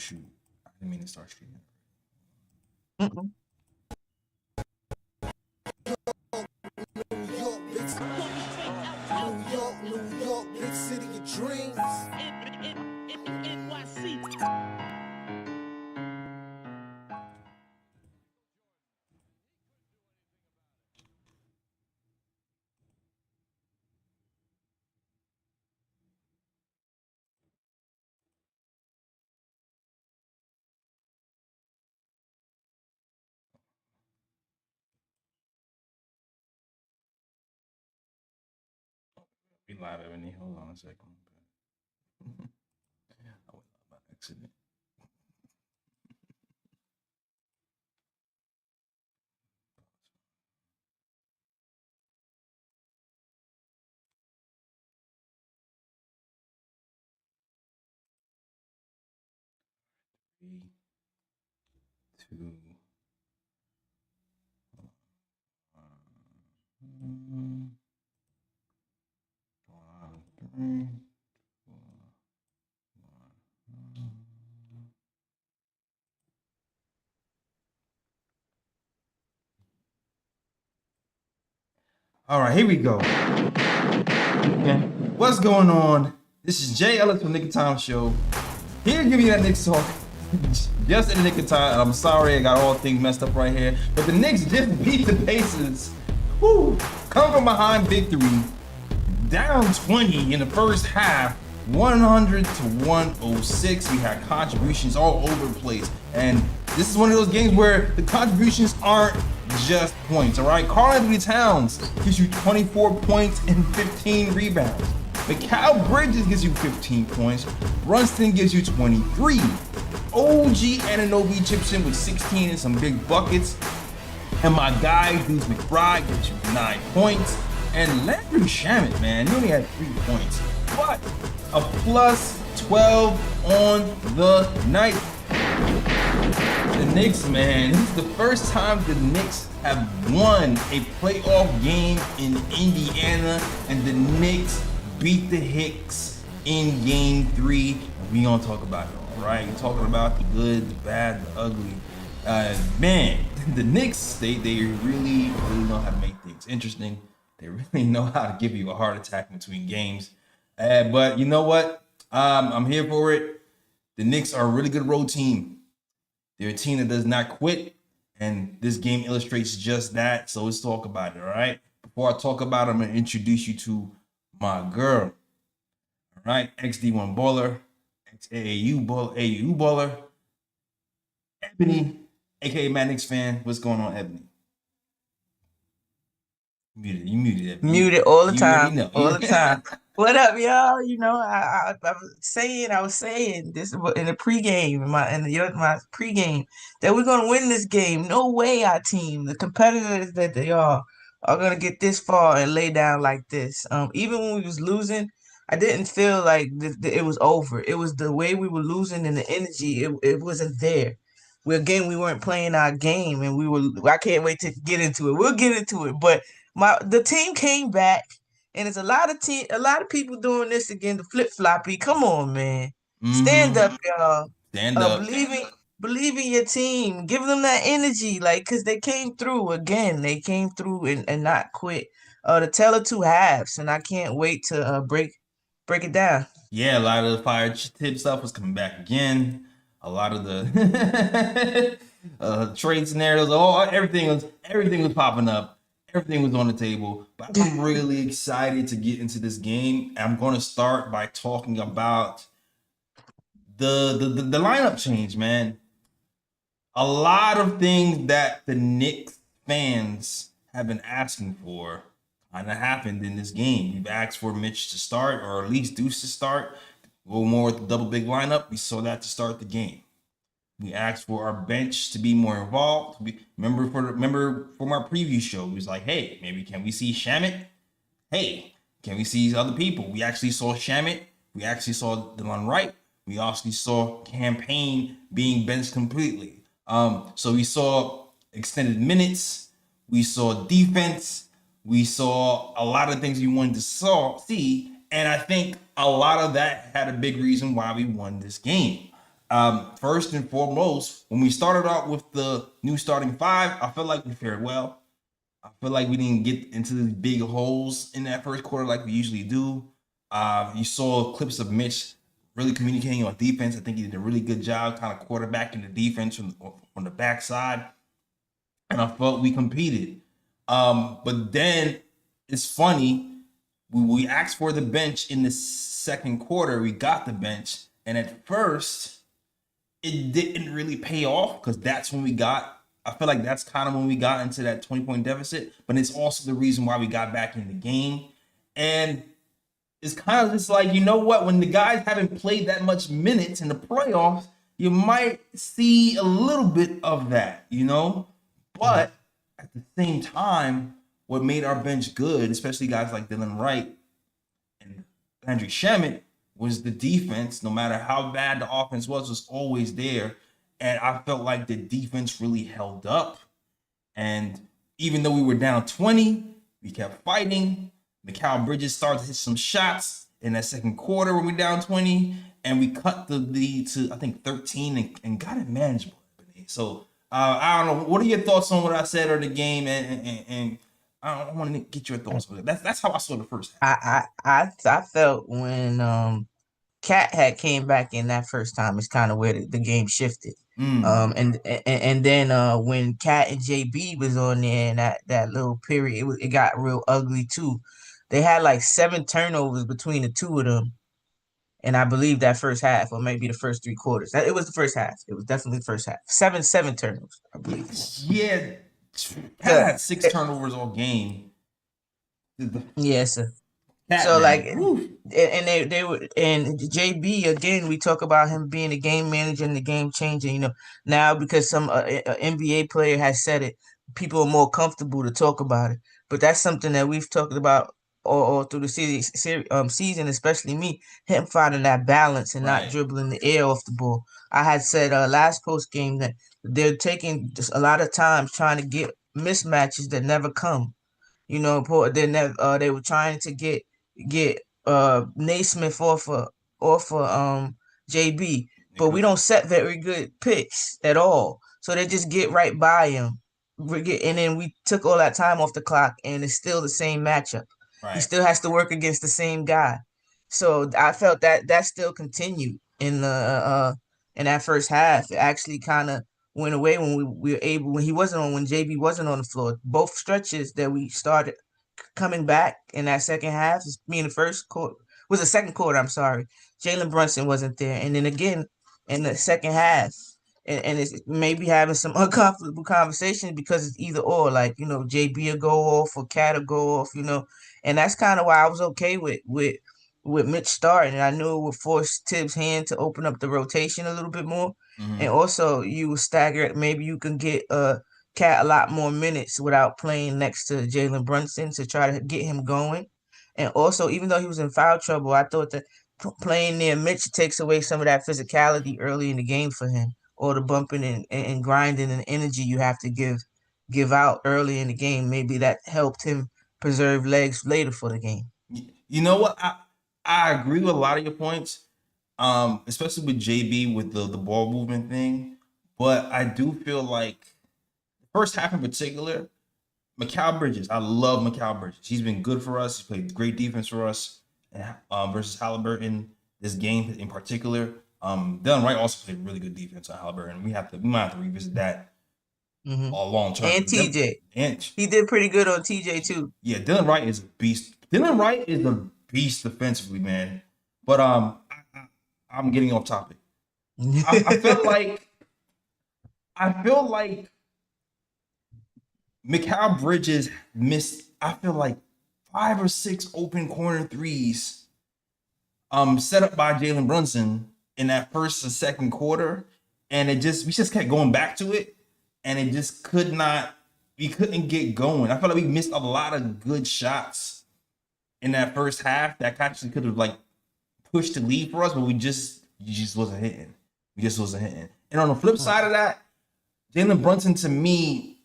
shoot. I didn't mean to start streaming. Mm-mm. New York, big city of dreams. We live, Ebony. Hold on a second. I went by accident. Three, two, one, three. All right, here we go. Okay. What's going on? This is Jay Ellis from Nick of Time Show. Here to give you that Knicks talk. Just in the nick of time. I'm sorry, I got all things messed up right here. But the Knicks just beat the Pacers. Woo! Come from behind victory. Down 20 in the first half. 100 to 106. We had contributions all over the place. And this is one of those games where the contributions aren't just points, all right? Karl-Anthony Towns gives you 24 points and 15 rebounds. Mikal Bridges gives you 15 points. Brunson gives you 23. OG Anunoby chips in with 16 and some big buckets. And my guy, Deuce McBride, gives you 9 points. And Landry Shamet, man, he only had 3 points. But a plus 12 on the night. The Knicks, man, this is the first time the Knicks have won a playoff game in Indiana, and the Knicks beat the Hicks in game 3. And we gonna talk about it, all right? We're talking about the good, the bad, the ugly. Man, the Knicks, they really know how to make things interesting. They really know how to give you a heart attack between games. But you know what? I'm here for it. The Knicks are a really good road team. They're a team that does not quit, and this game illustrates just that. So let's talk about it, all right? Before I talk about it, I'm going to introduce you to my girl, all right? XD1 baller, XAAU baller, Ebony, aka Mad Knicks fan. What's going on, Ebony? You muted it. Muted all the time. Know. All the time. What up, y'all? You know, I was saying this in the pregame, my pregame, that we're gonna win this game. No way, our team, the competitors that they are gonna get this far and lay down like this. Even when we was losing, I didn't feel like it was over. It was the way we were losing and the energy. It wasn't there. We weren't playing our game, and I can't wait to get into it. We'll get into it, but the team came back. And it's a lot of people doing this again, the flip-floppy. Come on, man. Stand up, y'all. Stand up. Believe in your team. Give them that energy, like, because they came through again. They came through and not quit. The tale of two halves, and I can't wait to break it down. Yeah, a lot of the fire tip stuff was coming back again. A lot of the trade scenarios, everything was popping up. Everything was on the table, but I'm really excited to get into this game. I'm going to start by talking about the lineup change, man. A lot of things that the Knicks fans have been asking for kind of happened in this game. We've asked for Mitch to start, or at least Deuce to start. Go more with the double big lineup. We saw that to start the game. We asked for our bench to be more involved. Remember from our preview show, we was like, hey, maybe can we see Shamet? Hey, can we see other people? We actually saw Shamet. We actually saw Delon Wright. We also saw Campaign being benched completely. So we saw extended minutes. We saw defense. We saw a lot of things we wanted to see. And I think a lot of that had a big reason why we won this game. First and foremost, when we started out with the new starting five, I felt like we fared well. I feel like we didn't get into the big holes in that first quarter like we usually do. You saw clips of Mitch really communicating on defense. I think he did a really good job kind of quarterbacking the defense from the backside. And I felt we competed. But then it's funny, we asked for the bench in the second quarter. We got the bench. And at first, it didn't really pay off because that's when I feel like that's kind of when we got into that 20-point deficit, but it's also the reason why we got back in the game. And it's kind of just like, you know what, when the guys haven't played that much minutes in the playoffs, you might see a little bit of that, you know? But at the same time, what made our bench good, especially guys like Dylan Wright and Landry Shamet, was the defense. No matter how bad the offense was always there. And I felt like the defense really held up. And even though we were down 20, we kept fighting. Mikal Bridges started to hit some shots in that second quarter when we were down 20. And we cut the lead to, I think, 13 and got it manageable. So, I don't know. What are your thoughts on what I said or the game? And I want to get your thoughts on it. That's how I saw the first half. I felt when Cat had came back in that first time, it's kind of where the game shifted. And then when Cat and JB was on there in that little period, it got real ugly too. They had like 7 turnovers between the two of them, and I believe that first half, or maybe the first 3 quarters. It was the first half. It was definitely the first half. Seven turnovers, I believe. Yeah, Cat had 6 turnovers all game. Yes, sir. Cat, So man. like, Woo. and they were, and JB again. We talk about him being a game manager and the game changer. You know, now because some NBA player has said it, people are more comfortable to talk about it. But that's something that we've talked about all through the season, especially me, him finding that balance and not Right. dribbling the air off the ball. I had said last post game that they're taking just a lot of times trying to get mismatches that never come. You know, they were trying to get Naismith off of JB, but we don't set very good picks at all. So they just get right by him. And then we took all that time off the clock, and it's still the same matchup. He Right. still has to work against the same guy. So I felt that still continued in that first half. It actually kind of went away when we were able when JB wasn't on the floor. Both stretches that we started coming back in that second half, me in the first quarter was the second quarter. I'm sorry, Jalen Brunson wasn't there, and then again in the second half, and it's maybe having some uncomfortable conversations because it's either or. Like, you know, JB will go off or Cat will go off, you know, and that's kind of why I was okay with Mitch starting. And I knew it would force Tibbs' hand to open up the rotation a little bit more, and also you will stagger. Maybe you can get Cat a lot more minutes without playing next to Jalen Brunson to try to get him going. And also, even though he was in foul trouble, I thought that playing near Mitch takes away some of that physicality early in the game for him, or the bumping and grinding and energy you have to give out early in the game. Maybe that helped him preserve legs later for the game. You know what? I agree with a lot of your points, especially with JB with the ball movement thing. But I do feel like the first half in particular, Mikal Bridges. I love Mikal Bridges. He's been good for us. He's played great defense for us versus Halliburton this game in particular. Dylan Wright also played really good defense on Halliburton. We might have to revisit that all long term. And TJ. And he did pretty good on TJ too. Yeah, Dylan Wright is a beast. Dylan Wright is a beast defensively, man. But I'm getting off topic. I feel like Mikal Bridges missed, I feel like 5 or 6 open corner threes set up by Jalen Brunson in that first and second quarter. And we just kept going back to it. And it just we couldn't get going. I felt like we missed a lot of good shots in that first half that actually could have like pushed the lead for us, but you just wasn't hitting. We just wasn't hitting. And on the flip side of that, Jalen Brunson, to me,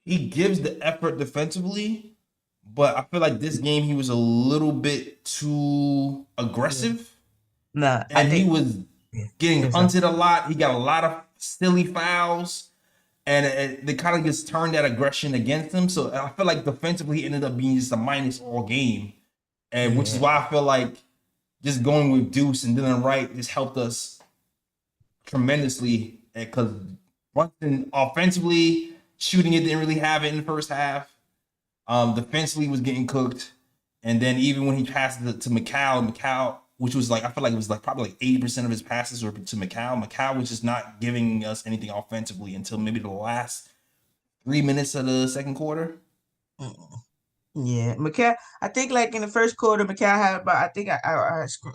he gives the effort defensively, but I feel like this game he was a little bit too aggressive. Nah, and he was getting Yes, hunted a lot. He got a lot of silly fouls, and they kind of just turned that aggression against him. So I feel like defensively he ended up being just a minus all game, and which is why I feel like just going with Deuce and Dylan Wright just helped us tremendously because Brunson offensively shooting it didn't really have it in the first half. Defensively was getting cooked, and then even when he passed it to Macau, which was like I feel like it was like probably like 80% of his passes were to Macau. Macau was just not giving us anything offensively until maybe the last 3 minutes of the second quarter. Yeah, McCall. I think like in the first quarter, McCall had about. I think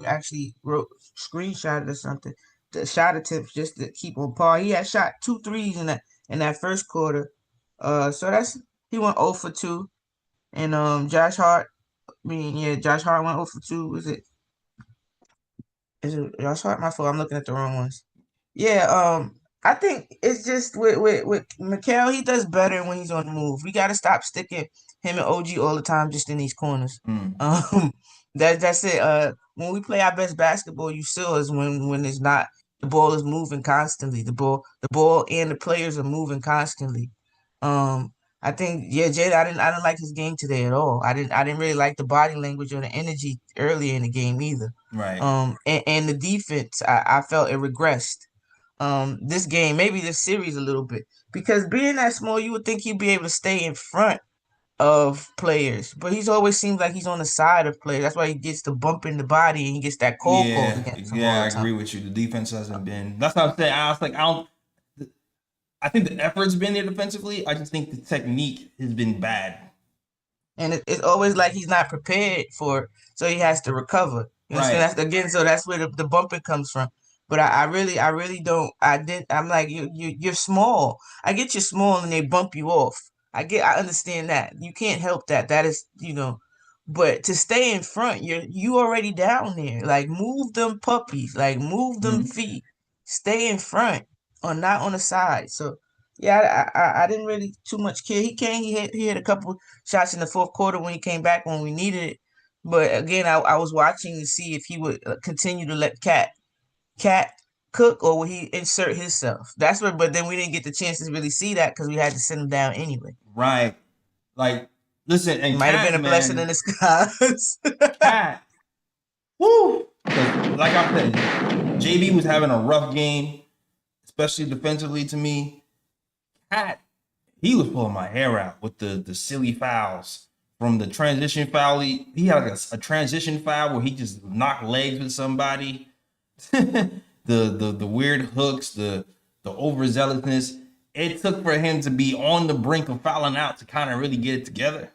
actually wrote screenshot or something. The shot attempts just to keep on par. He had shot 2 threes in that first quarter. So he went 0 for 2. And Josh Hart. I mean, yeah, Josh Hart went 0 for 2. Is it Josh Hart? My fault. I'm looking at the wrong ones. Yeah, I think it's just with Mikal, he does better when he's on the move. We gotta stop sticking him and OG all the time just in these corners. Um, that's it. When we play our best basketball, you still is when it's not the ball is moving constantly. The ball and the players are moving constantly. I think Jay, I didn't like his game today at all. I didn't really like the body language or the energy earlier in the game either. Right. And the defense, I felt it regressed. This game, maybe this series a little bit, because being that small, you would think he'd be able to stay in front of players, but he's always seems like he's on the side of players. That's why he gets the bump in the body and he gets that call called Yeah, against him all yeah, the I time. agree with you. The defense hasn't been. That's what I'm saying. I was like, I don't. I think the effort's been there defensively. I just think the technique has been bad. And it's always like he's not prepared for it, so he has to recover. You understand? Right. That's again, so that's where the bumping comes from. But I really don't. I'm like you're small. I get you're small and they bump you off. I understand that. You can't help that. That is, but to stay in front, you already down there. Like move them puppies. Like move them Mhm. feet. Stay in front or not on the side. So yeah, I didn't really too much care. He hit a couple shots in the fourth quarter when he came back when we needed it. But again, I was watching to see if he would continue to let Cat cook or would he insert himself. That's what. But then we didn't get the chance to really see that because we had to sit him down anyway. Right. Like, listen, and Might have been Cat, a blessing in man, disguise. Cat. Woo! 'Cause like I said, JB was having a rough game, especially defensively to me. Cat, he was pulling my hair out with the silly fouls. From the transition foul, he had like a transition foul where he just knocked legs with somebody. The weird hooks, the overzealousness. It took for him to be on the brink of fouling out to kind of really get it together.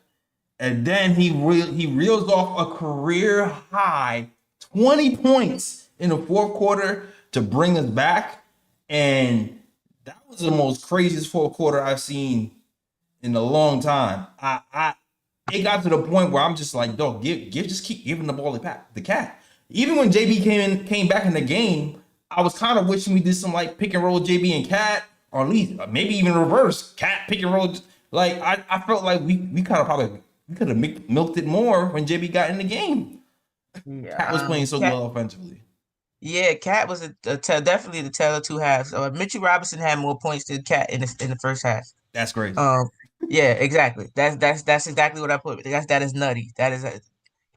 And then he reels off a career high 20 points in the fourth quarter to bring us back. And that was the most craziest fourth quarter I've seen in a long time. It got to the point where I'm just like, dog, just keep giving the ball to the Cat. Even when JB came back in the game, I was kind of wishing we did some like pick and roll JB and Cat, or at least maybe even reverse Cat pick and roll. Like I felt like we kind of probably we could have milked it more when JB got in the game. Yeah, Cat was playing so Cat. well offensively. Yeah, Cat was definitely the tale of two halves. Mitchell Robinson had more points than Cat in the first half. That's crazy. Um, yeah, exactly. That's exactly what I put. That is nutty.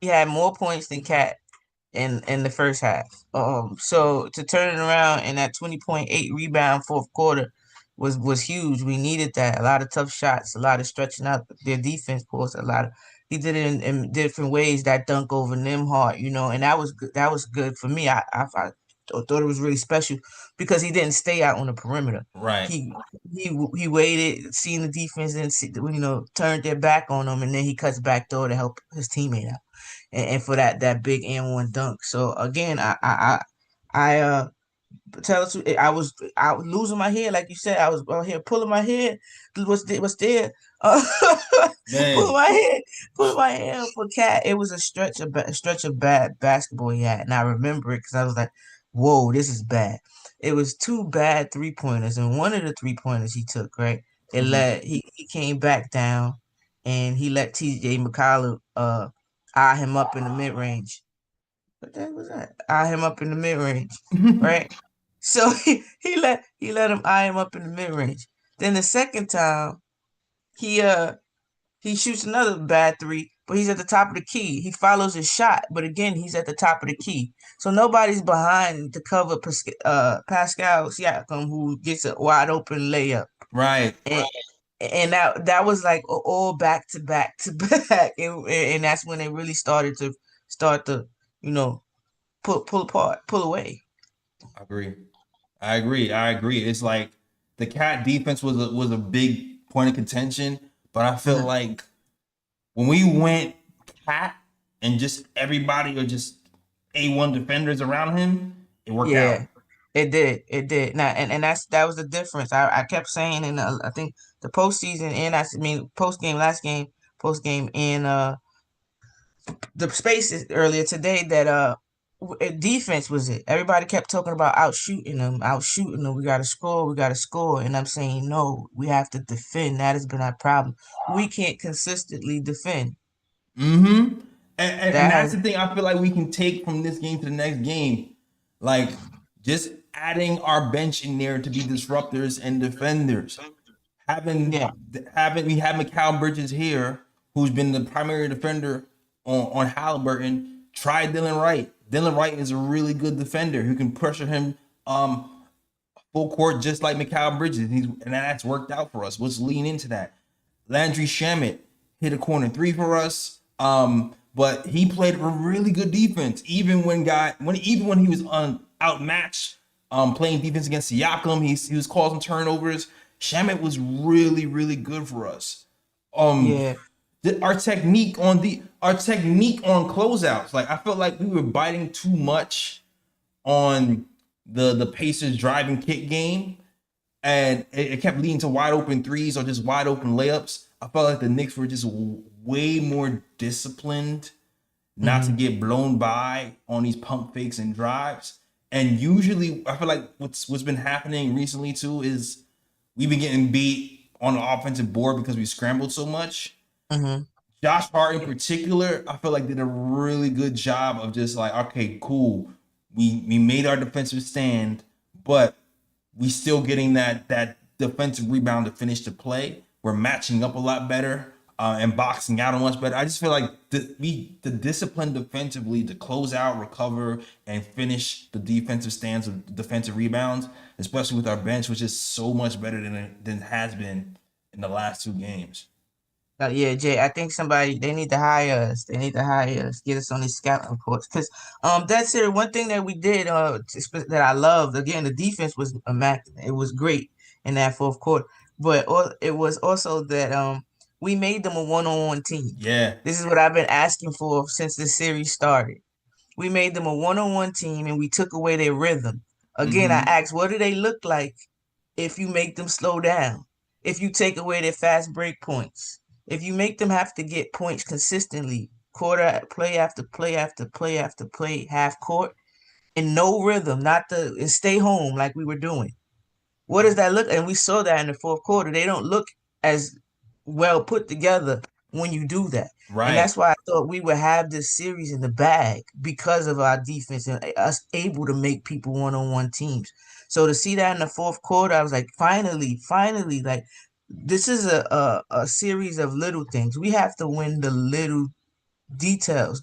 He had more points than Cat in the first half. So to turn it around in that 20.8 rebound fourth quarter was huge. We needed that. A lot of tough shots, a lot of stretching out their defense force, a lot of he did it in different ways. That dunk over Nimhart, and that was good. That was good for me. I thought it was really special because he didn't stay out on the perimeter. Right. He waited, seeing the defense and turned their back on him, and then he cuts back door to help his teammate out and for that big and one dunk. So again, I tell us I was losing my head like you said. I was out here pulling my head. What's there? Uh, pulling Man. my head, pulling my head up for Cat. It was a stretch of bad basketball he had, and I remember it because I was like, "Whoa, this is bad." It was two bad 3-pointers, and one of the 3-pointers he took right. He came back down, and he let T.J. McCollum eye him up in the mid range. what the heck was that? Eye him up in the mid range, right? So he let him eye him up in the mid range. Then the second time he shoots another bad three, but he's at the top of the key. He follows his shot, but again he's at the top of the key. So nobody's behind to cover Pascal Siakam, who gets a wide open layup. Right. And that was like all back to back to back, and that's when they really started to you know pull apart, pull away. I agree. It's like the Cat defense was a big point of contention, but I feel like when we went Cat and just everybody or just A1 defenders around him, it worked out. It did. Now, and that was the difference. I kept saying in I think the postseason and post game, post game in the spaces earlier today that defense was it. Everybody kept talking about outshooting them. We gotta score. And I'm saying no, we have to defend. That has been our problem. We can't consistently defend. Mm-hmm. And that's the thing I feel like we can take from this game to the next game. Like just adding our bench in there to be disruptors and defenders. We have Mikal Bridges here, who's been the primary defender on Halliburton. Try Dylan Wright. Dylan Wright is a really good defender who can pressure him full court just like Mikal Bridges. And that's worked out for us. Let's lean into that. Landry Shamet hit a corner three for us. But he played a really good defense, even when he was outmatched, playing defense against Siakam. He was causing turnovers. Shamet was really, really good for us. Our technique on closeouts, like I felt like we were biting too much on the Pacers driving kick game, and it kept leading to wide open threes or just wide open layups. I felt like the Knicks were just way more disciplined not to get blown by on these pump fakes and drives. And usually I feel like what's been happening recently too is we've been getting beat on the offensive board because we scrambled so much. Josh Hart in particular, I feel like did a really good job of just like, okay, cool. We made our defensive stand, but we still getting that defensive rebound to finish the play. We're matching up a lot better and boxing out a much better. I just feel like the discipline defensively to close out, recover, and finish the defensive stands of defensive rebounds, especially with our bench, which is so much better than it has been in the last two games. Yeah, Jay, I think they need to hire us. They need to hire us, get us on these scouting reports. Because that's it. One thing that we did that I loved, again, the defense was immaculate. It was great in that fourth quarter. But it was also that we made them a one-on-one team. Yeah. This is what I've been asking for since the series started. We made them a one-on-one team and we took away their rhythm. Again, I asked, what do they look like if you make them slow down? If you take away their fast break points? If you make them have to get points consistently, play after play after play after play, half court, and no rhythm, and stay home like we were doing. What does that look? And we saw that in the fourth quarter. They don't look as well put together when you do that. Right. And that's why I thought we would have this series in the bag because of our defense and us able to make people one-on-one teams. So to see that in the fourth quarter, I was like, finally, like this is a series of little things. We have to win the little details.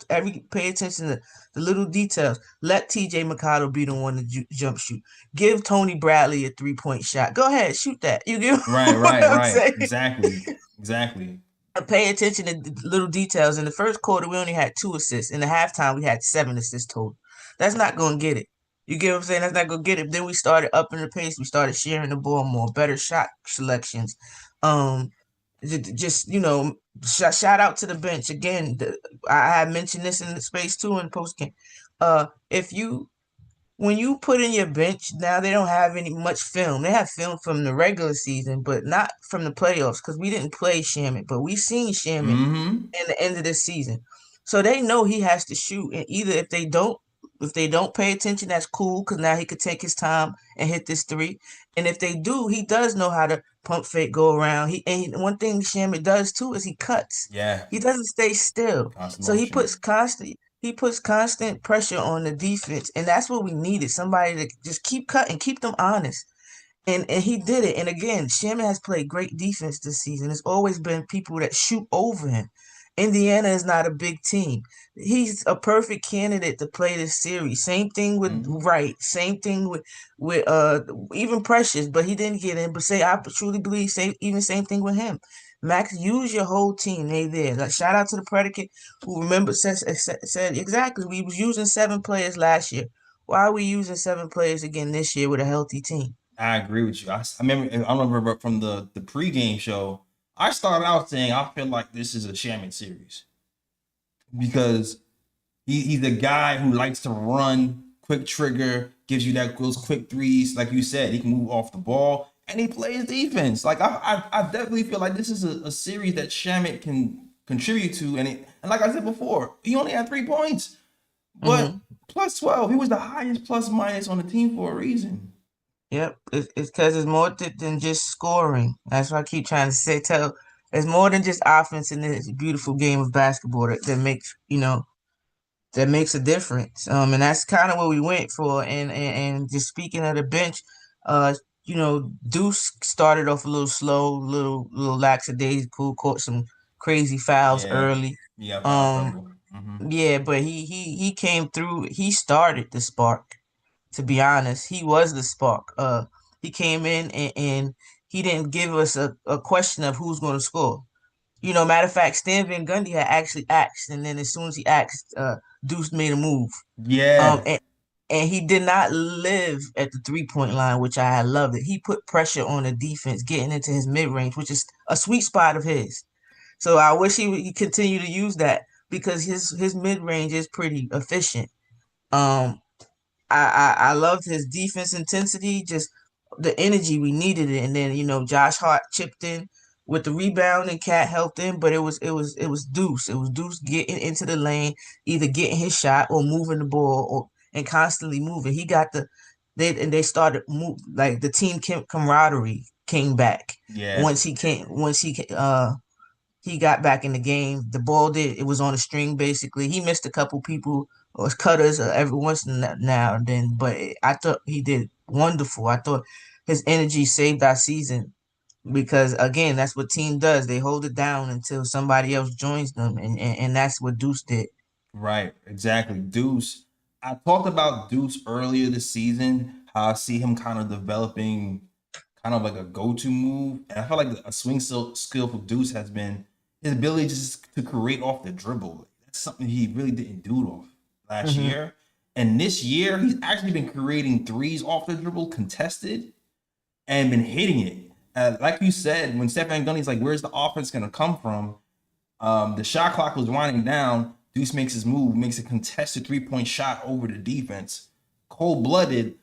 Pay attention to the little details. Let TJ McConnell be the one to jump shoot. Give Tony Bradley a 3-point shot. Go ahead, shoot that. You give right. Exactly. Pay attention to the little details. In the first quarter, we only had 2 assists. In the halftime, we had 7 assists total. That's not going to get it. You get what I'm saying? That's not going to get it. Then we started upping the pace. We started sharing the ball more, better shot selections. Just, shout out to the bench. Again, I had mentioned this in the space too in post game. When you put in your bench, now they don't have much film. They have film from the regular season, but not from the playoffs because we didn't play Shamet, but we seen Shamet in the end of this season. So they know he has to shoot, and either if they don't pay attention, that's cool because now he could take his time and hit this 3. And if they do, he does know how to pump fake, go around. One thing Shamet does too is he cuts. Yeah. He doesn't stay still. So he puts he puts constant pressure on the defense, and that's what we needed. Somebody to just keep cutting, keep them honest. And he did it. And again, Shannon has played great defense this season. There's always been people that shoot over him. Indiana is not a big team. He's a perfect candidate to play this series. Same thing with Wright. Same thing with even Precious, but he didn't get in. But I truly believe same thing with him. Max, use your whole team. They there. Like, shout out to the predicate who said exactly. We was using 7 players last year. Why are we using 7 players again this year with a healthy team? I agree with you. I remember from the pregame show, I started out saying I feel like this is a Shaman series because he's the guy who likes to run, quick trigger, gives you those quick threes. Like you said, he can move off the ball and he plays defense. Like I definitely feel like this is a series that Shaman can contribute to. And like I said before, he only had 3 points, but plus 12, he was the highest plus minus on the team for a reason. Yep, it's because it's more than just scoring. That's what I keep trying to say. It's more than just offense in this beautiful game of basketball that makes that makes a difference. And that's kind of what we went for. And just speaking of the bench, Deuce started off a little slow, little lackadaisical, caught some crazy fouls early. Yeah, foul trouble. Yeah, but he came through. He started the spark. To be honest, he was the spark. He came in and he didn't give us a question of who's going to score. Matter of fact, Stan Van Gundy had actually asked, and then as soon as he asked, Deuce made a move. Yeah. And he did not live at the 3-point line, which I loved it. He put pressure on the defense, getting into his mid range, which is a sweet spot of his. So I wish he continue to use that because his mid range is pretty efficient. I loved his defense intensity, just the energy we needed it. And then, Josh Hart chipped in with the rebound and Cat helped in, but it was Deuce. It was Deuce getting into the lane, either getting his shot or moving the ball and constantly moving. He got they started move like the team camaraderie came back. Yeah. Once he got back in the game. The ball it was on a string basically. He missed a couple people or cutters every once now and then, but I thought he did wonderful. I thought his energy saved our season because again, that's what team does. They hold it down until somebody else joins them, and that's what Deuce did. Right, exactly. Deuce. I talked about Deuce earlier this season, how I see him kind of developing kind of like a go-to move. And I feel like a swing skill for Deuce has been his ability just to create off the dribble. That's something he really didn't do off last year. And this year, he's actually been creating threes off the dribble, contested, and been hitting it. Like you said, when Steph Van Gundy's like, where's the offense going to come from? The shot clock was winding down. Deuce makes his move, makes a contested 3-point shot over the defense, cold-blooded,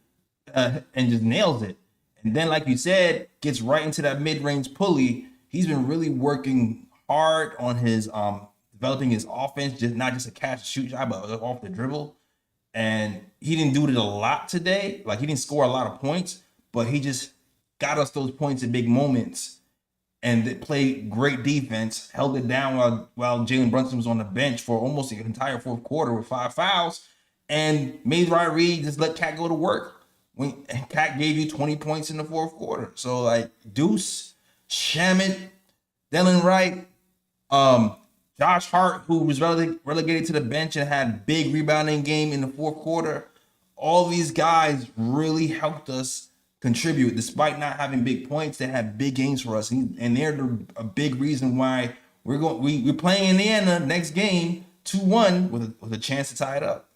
and just nails it. And then, like you said, gets right into that mid-range pulley. He's been really working hard on his developing his offense, just not just a catch and shoot shot, but off the dribble. And he didn't do it a lot today. Like, he didn't score a lot of points, but he just got us those points in big moments and played great defense, held it down while Jalen Brunson was on the bench for almost the entire fourth quarter with 5 fouls, and made Ryan Reed just let Cat go to work. When Cat gave you 20 points in the fourth quarter. So, like, Deuce, Shamet, Dylan Wright, Josh Hart, who was relegated to the bench and had a big rebounding game in the fourth quarter. All these guys really helped us contribute. Despite not having big points, they had big games for us. And they're a big reason why we're playing Indiana next game 2-1 with a chance to tie it up.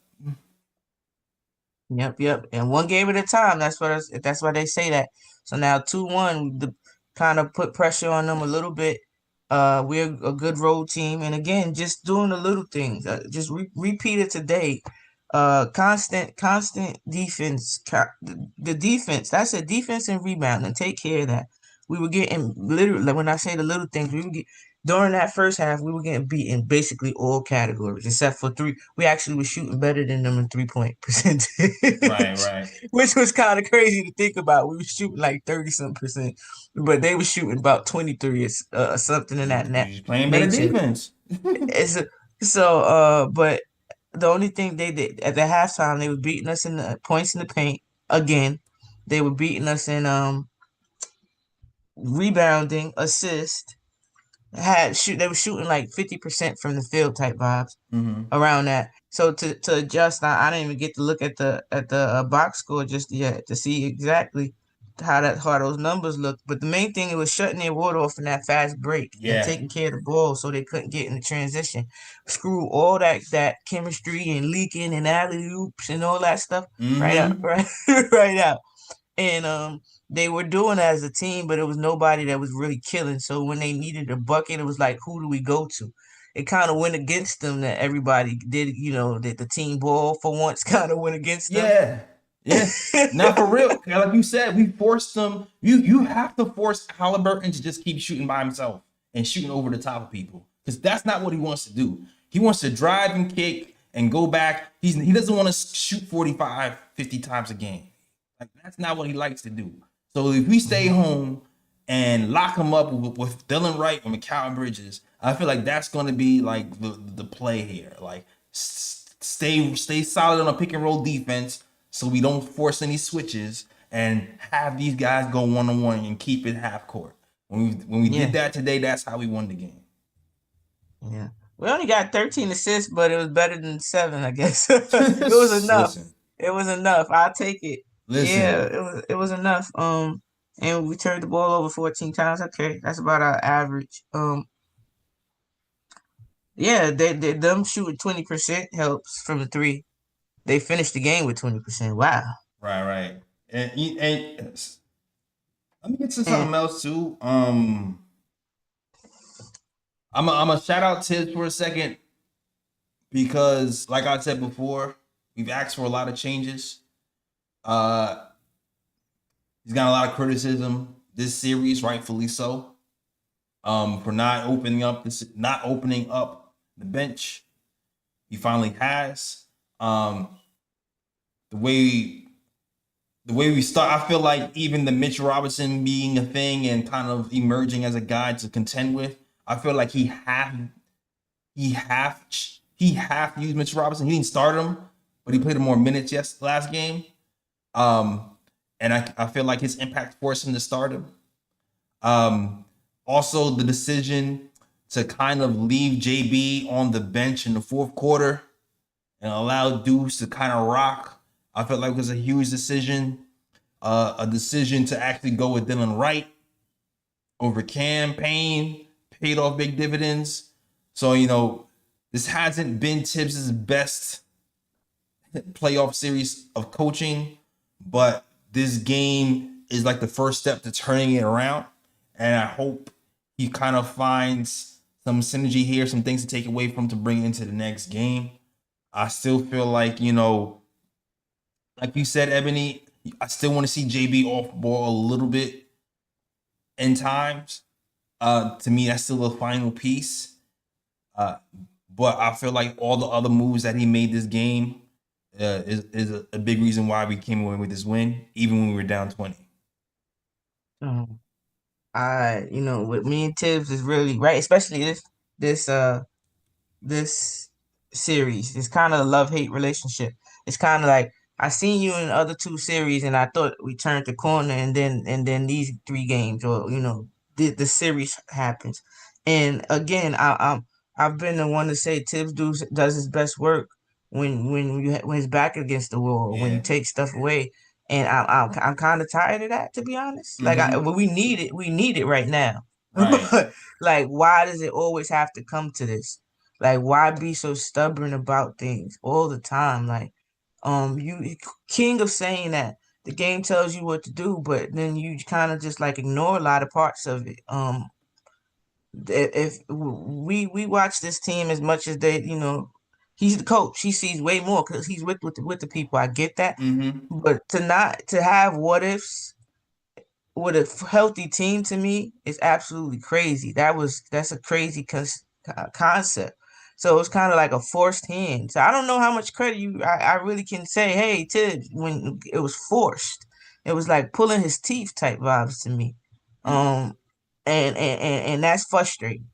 Yep. And one game at a time. That's why they say that. So now 2-1, kind of put pressure on them a little bit. We're a good road team, and again, just doing the little things. Just repeat it today. Constant defense. The defense. That's a defense and rebound, and take care of that. We were getting literally, when I say the little things, during that first half, we were getting beat in basically all categories except for 3. We actually were shooting better than them in 3-point percentage. Right. Which was kind of crazy to think about. We were shooting like 30-some%, but they were shooting about 23 or something in that Playing better defense. but the only thing they did at the halftime, they were beating us in the points in the paint again. They were beating us in rebounding, assist. They were shooting like 50% from the field type vibes Mm-hmm. around that. So to adjust, I didn't even get to look at the box score just yet to see exactly how those numbers look. But the main thing, it was shutting their water off in that fast break and Yeah. taking care of the ball so they couldn't get in the transition. Screw all that chemistry and leaking and alley oops and all that stuff right out, Mm-hmm. right right out. And they were doing it as a team, but it was nobody that was really killing. So when they needed a bucket, it was like, who do we go to? It kind of went against them that everybody did, that the team ball for once kind of went against them. Yeah. Yeah. Now for real, like you said, we forced them. You have to force Halliburton to just keep shooting by himself and shooting over the top of people, because that's not what he wants to do. He wants to drive and kick and go back. He doesn't want to shoot 45, 50 times a game. Like, that's not what he likes to do. So if we stay home and lock him up with Dylan Wright and Mikal Bridges, I feel like that's going to be like the play here. Like, stay solid on a pick and roll defense so we don't force any switches and have these guys go one-on-one and keep it half court. When we did that today, that's how we won the game. Yeah. We only got 13 assists, but it was better than 7, I guess. It was enough. Listen. It was enough. I'll take it. Listen. Yeah, it was enough. And we turned the ball over 14 times. Okay, that's about our average. Yeah, them shooting 20% helps from the 3. They finished the game with 20%. Wow. Right. And let me get to something else too. I'm a shout out Tibbs for a second, because like I said before, we've asked for a lot of changes. He's got a lot of criticism this series, rightfully so. For not opening up the bench. He finally has. The way we start, I feel like even the Mitch Robinson being a thing and kind of emerging as a guy to contend with, I feel like he half used Mitch Robinson. He didn't start him, but he played him more minutes last game. And I feel like his impact forced him to start him. Also, the decision to kind of leave JB on the bench in the fourth quarter and allow Deuce to kind of rock, I felt like it was a huge decision. A decision to actually go with Dylan Wright over Cam Payne paid off big dividends. So, this hasn't been Tibbs' best playoff series of coaching, but this game is like the first step to turning it around. And I hope he kind of finds some synergy here, some things to take away from to bring into the next game. I still feel like, like you said, Ebony, I still want to see JB off ball a little bit in times. To me, that's still the final piece. But I feel like all the other moves that he made this game is a big reason why we came away with this win, even when we were down 20. With me and Tibbs is really right, especially this series. It's kind of a love-hate relationship. It's kind of like I seen you in the other 2 series, and I thought we turned the corner, and then these 3 games, or the series happens, and again, I've been the one to say Tibbs does his best work when his back against the wall, when you take stuff away. And I'm kind of tired of that, to be honest. Mm-hmm. We need it right now. Right. But like, why does it always have to come to this? Like, why be so stubborn about things all the time? Like, you king of saying that the game tells you what to do, but then you kind of just like ignore a lot of parts of it. If we watch this team as much as they, he's the coach. He sees way more because he's with the people. I get that, Mm-hmm. but to have what ifs with a healthy team, to me, is absolutely crazy. That's a crazy concept. So it's kind of like a forced hand. So I don't know how much credit I really can say, hey, Tibbs, when it was forced. It was like pulling his teeth type vibes to me. And that's frustrating.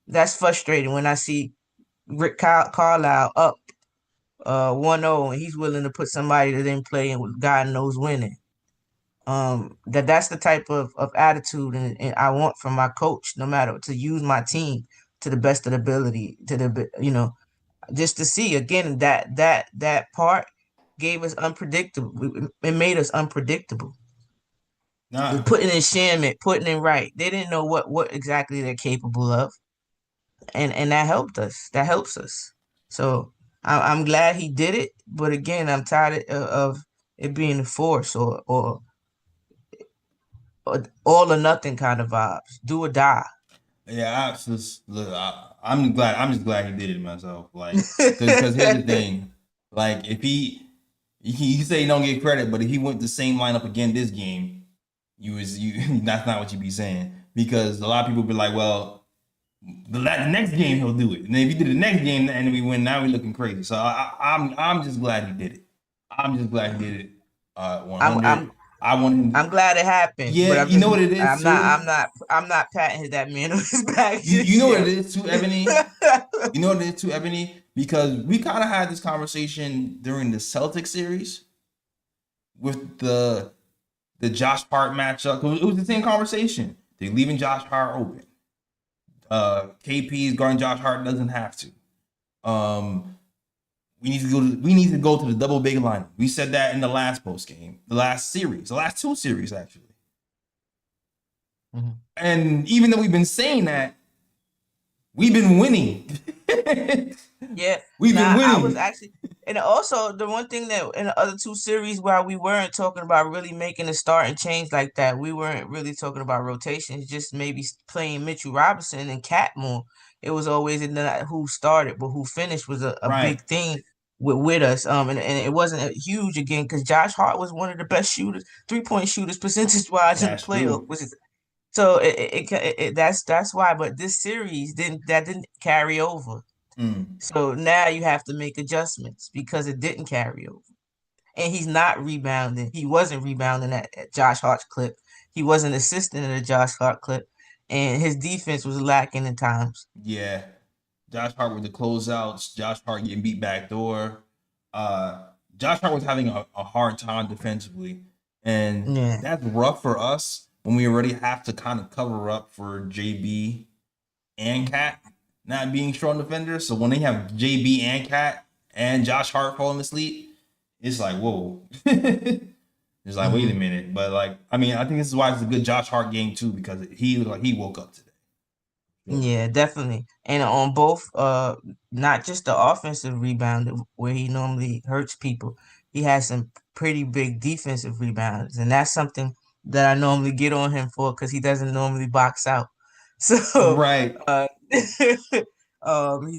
That's frustrating when I see Rick Carlisle up 1-0 and he's willing to put somebody that didn't play and God knows winning. That's the type of attitude and I want from my coach, no matter to use my team to the best of the ability, just to see again that part gave us unpredictable. It made us unpredictable. Nah, Putting in Shamit, putting in Right. They didn't know what exactly they're capable of, and that helped us. That helps us. So I'm glad he did it, but again, I'm tired of it being a force or all or nothing kind of vibes. Do or die. yeah, look, I'm glad. I'm just glad he did it myself. Like, because here's the thing. Like, if he say he don't get credit, but if he went the same lineup again this game, you that's not what you be saying, because a lot of people be like, well, the next game he'll do it, and then if he did the next game and we win, now we looking crazy. So I'm just glad he did it. I'm just glad he did it. 100. I'm I want him. I'm glad it happened, Yeah, but you know what it is too. I'm not patting that man on his back. You know what it is too, Ebony. You know what it is too, Ebony, because we kind of had this conversation during the Celtics series with the Josh Hart matchup. It was the same conversation. They're leaving Josh Hart open. KP's guarding Josh Hart, doesn't have to. We need to go to the double big line. We said that in the last post game, the last two series actually. Mm-hmm. And even though we've been saying that, we've been winning. Yeah, we've been winning. I was actually, and also the one thing that in the other two series where we weren't talking about really making a start and change like that, we weren't really talking about rotations, just maybe playing Mitchell Robinson and Cat more. It was always in the who started, but who finished was a Right. big thing with us. And it wasn't huge again because Josh Hart was one of the best shooters, 3-point shooters percentage wise in the That's playoff, true. which is so that's why. But this series didn't carry over. So now you have to make adjustments because it didn't carry over. And he's not rebounding. He wasn't rebounding at Josh Hart's clip. He wasn't assisting at a Josh Hart clip. And his defense was lacking at times. Yeah. Josh Hart with the closeouts, Josh Hart getting beat back door. Josh Hart was having a hard time defensively. And Yeah. that's rough for us when we already have to kind of cover up for JB and Cat not being strong defenders. So when they have JB and Cat and Josh Hart falling asleep, it's like, whoa. It's like, wait a minute. But like, I mean, I think this is why it's a good Josh Hart game too, because he looked like he woke up today. Yeah, definitely. And on both, not just the offensive rebound where he normally hurts people, he has some pretty big defensive rebounds, and that's something that I normally get on him for because he doesn't normally box out. So, Right.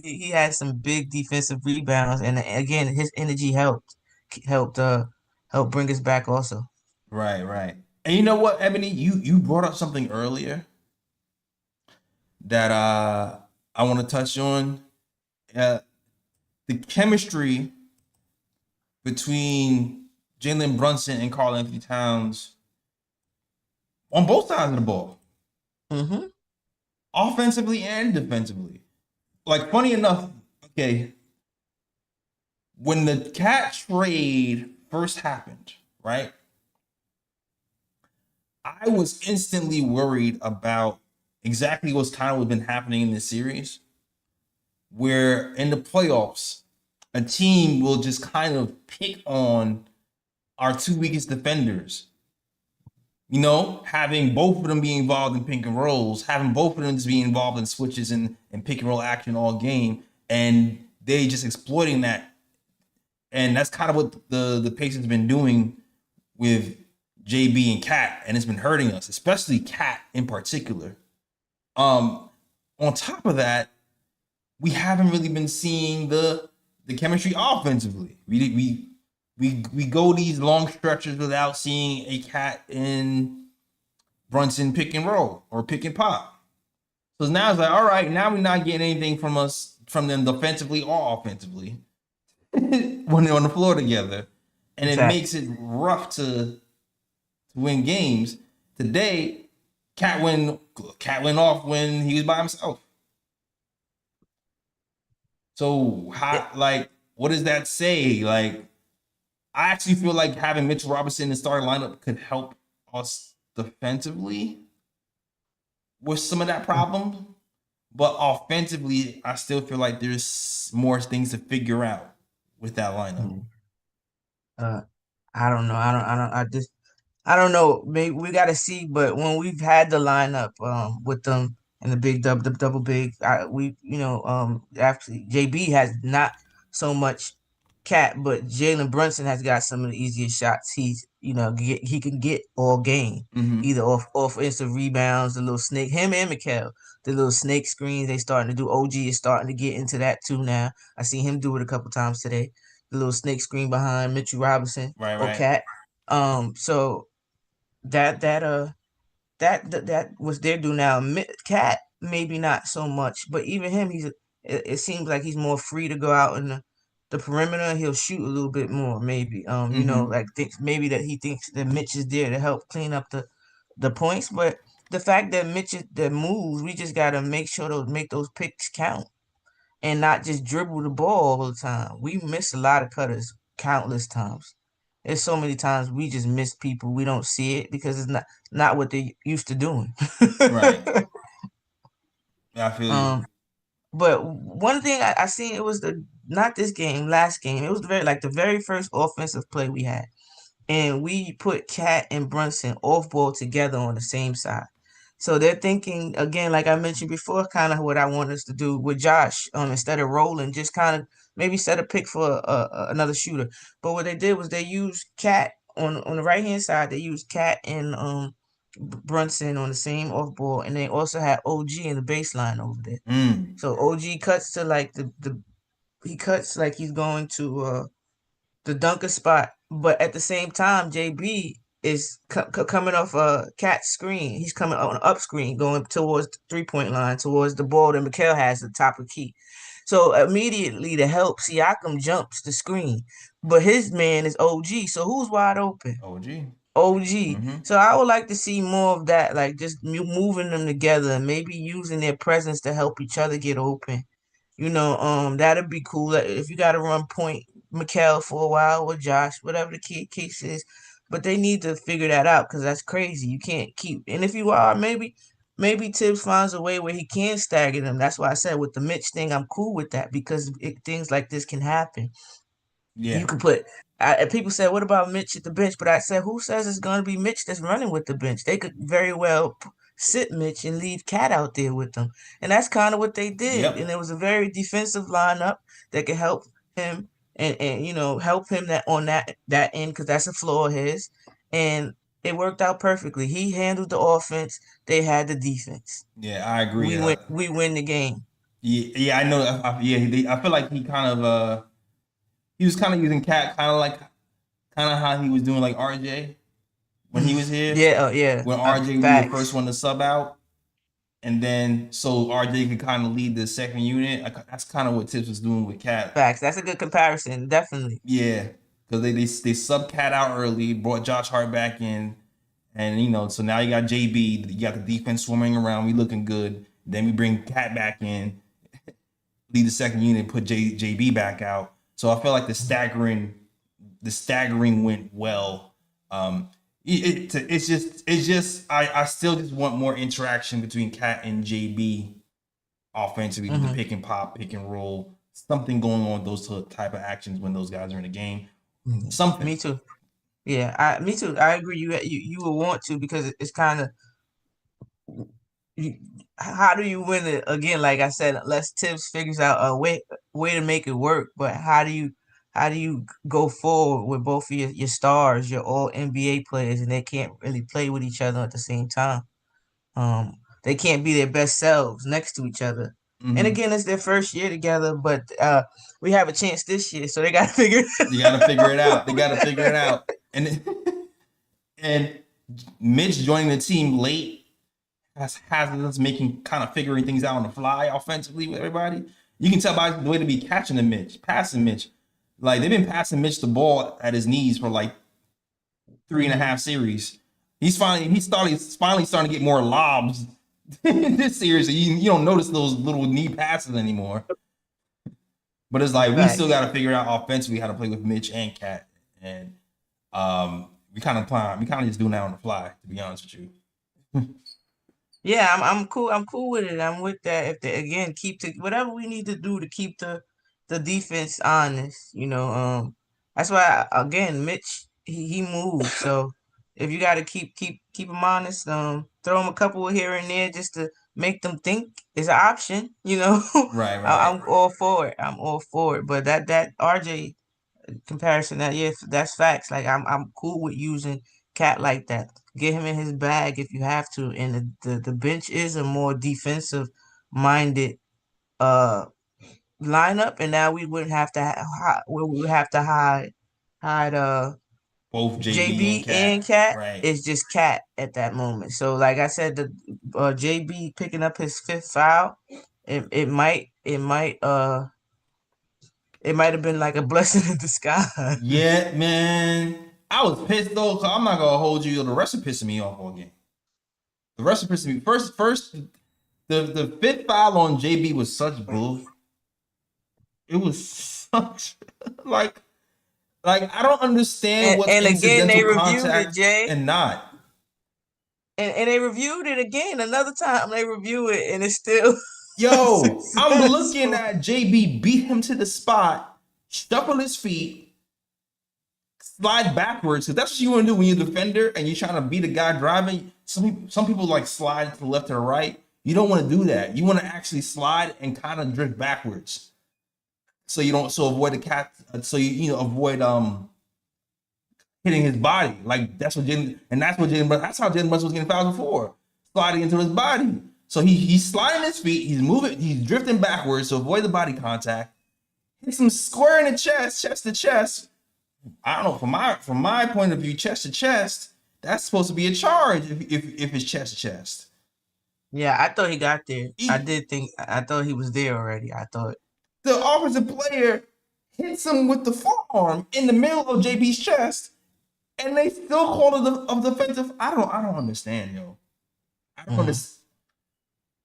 he has some big defensive rebounds, and again, his energy helped bring us back also. Right. And you know what, Ebony, you brought up something earlier that I want to touch on. The chemistry between Jalen Brunson and Karl-Anthony Towns on both sides of the ball, offensively and defensively. Like, funny enough, okay, when the Cat trade first happened, right? I was instantly worried about exactly what's kind of been happening in this series, where in the playoffs, a team will just kind of pick on our two weakest defenders. You know, having both of them be involved in pick and rolls, having both of them just be involved in switches and pick and roll action all game, and they just exploiting that. And that's kind of what the Pacers have been doing with JB and Cat, and it's been hurting us, especially Cat in particular. On top of that, we haven't really been seeing the chemistry offensively. We go these long stretches without seeing a Cat in Brunson pick and roll or pick and pop. So now it's like, all right, now we're not getting anything from them defensively or offensively when they're on the floor together. And it makes it rough to win games. Today, Cat went off when he was by himself. So how, like, what does that say? Like, I actually feel like having Mitchell Robinson in the starting lineup could help us defensively with some of that problem. But offensively, I still feel like there's more things to figure out with that lineup. I don't know. I don't know. Maybe we got to see. But when we've had the lineup with them and the big double big, actually JB has not so much cat, but Jalen Brunson has got some of the easiest shots. He can get all game, Mm-hmm. either off instant rebounds, the little snake. Him and Mikal, the little snake screens they starting to do. OG is starting to get into that too now. I seen him do it a couple times today. The little snake screen behind Mitchell Robinson or Right. Cat. So that was their do now. Cat maybe not so much, but even him, it seems like he's more free to go out in the perimeter. He'll shoot a little bit more, maybe. Mm-hmm. Like maybe that he thinks that Mitch is there to help clean up the points, but the fact that Mitch is that moves, we just gotta make sure to make those picks count and not just dribble the ball all the time. We miss a lot of cutters countless times. There's so many times we just miss people. We don't see it because it's not what they used to doing. Right. I feel you. um, but one thing I seen, it was the not this game, last game. It was the very first offensive play we had, and we put Cat and Brunson off ball together on the same side. So they're thinking again, like I mentioned before, kind of what I want us to do with Josh. Instead of rolling, just kind of maybe set a pick for another shooter. But what they did was they used Cat on the right hand side. They used Cat and Brunson on the same off ball, and they also had OG in the baseline over there. Mm. So OG cuts to like the he cuts like he's going to the dunker spot, but at the same time, JB is coming off a cat screen. He's coming on an up screen, going towards the 3-point line, towards the ball that Mikal has at the top of the key. So immediately to help, Siakam jumps the screen, but his man is OG. So who's wide open? OG. OG. Mm-hmm. So I would like to see more of that, like just moving them together and maybe using their presence to help each other get open. That'd be cool. Like, if you got to run point Mikal for a while or Josh, whatever the case is, but they need to figure that out because that's crazy. You can't keep, and if you are, maybe Tibbs finds a way where he can stagger them. That's why I said with the Mitch thing, I'm cool with that because things like this can happen. Yeah. You could put. People said, "What about Mitch at the bench?" But I said, "Who says it's going to be Mitch that's running with the bench? They could very well sit Mitch and leave Cat out there with them." And that's kind of what they did. And Yep. it was a very defensive lineup that could help him and help him that on that end because that's a flaw of his. And it worked out perfectly. He handled the offense. They had the defense. Yeah, I agree. We win the game. Yeah, I know. I feel like he was kind of using Cat kind of how he was doing like RJ when he was here. Yeah. When RJ was the Facts. first one to sub out, and then so RJ could kind of lead the second unit. That's kind of what Tips was doing with Cat. Facts. That's a good comparison. Definitely. Yeah, because they sub Cat out early, brought Josh Hart back in, and so now you got JB, you got the defense swarming around, we looking good. Then we bring Cat back in, lead the second unit, put JB back out. So I felt like the staggering went well. It's just I still just want more interaction between Cat and JB offensively, the pick and pop, pick and roll, something going on with those type of actions when those guys are in the game. Something. Me too. Yeah, me too. I agree. You will want to because it's kind of how do you win it again? Like I said, unless Tibbs figures out a way to make it work. But how do you go forward with both of your stars, your all NBA players, and they can't really play with each other at the same time? They can't be their best selves next to each other. Mm-hmm. And again, it's their first year together, but we have a chance this year, so they got to figure. You got to figure it out. They got to figure it out. And Mitch joining the team late has us making kind of figuring things out on the fly offensively with everybody. You can tell by the way to be catching the Mitch, passing Mitch. Like they've been passing Mitch the ball at his knees for like 3.5 series. He's finally starting to get more lobs in this series. You don't notice those little knee passes anymore. But it's like we still Facts. got to figure out offensively how to play with Mitch and Cat, and we kind of just doing that on the fly, to be honest with you. Yeah, I'm cool. I'm cool with it. I'm with that. If they again keep to whatever we need to do to keep the defense honest, that's why again Mitch he moves. So if you got to keep him honest, throw him a couple here and there just to make them think is an option. Right, I'm right. all for it. I'm all for it. But that RJ comparison, that yeah, that's facts. Like I'm cool with using Cat like that. Get him in his bag if you have to. And the bench is a more defensive minded uh lineup, and now we wouldn't have to we would have to hide Both JB and JB and Cat. Cat. Right. It's just Cat at that moment. So like I said, the JB picking up his fifth foul, it might have been like a blessing in disguise. Yeah, man. I was pissed though, because I'm not gonna hold you. The rest of pissing me off all game. The rest of pissing me first. The fifth foul on JB was such bull. It was such like I don't understand what's And again, they incidental reviewed it, contact Jay. and not. And they reviewed it again. Another time they review it, and it's still Yo, I'm looking successful. at JB beat him to the spot, shuffle his feet, slide backwards, because that's what you want to do when you're a defender and you're trying to beat a guy driving. Some people like slide to the left or the right. You don't want to do that. You want to actually slide and kind of drift backwards, so you don't avoid the cat. So you avoid hitting his body. Like that's what Jalen, and that's what Jalen. That's how Jalen Brunson was getting fouled before, sliding into his body. So he's sliding his feet. He's moving. He's drifting backwards to avoid the body contact. Hits him square in the chest to chest. I don't know. From my point of view, chest to chest, that's supposed to be a charge if it's chest to chest. Yeah, I thought he got there. I thought he was there already. I thought The offensive player hits him with the forearm in the middle of JB's chest, and they still call it a defensive. I don't understand, yo. I don't understand.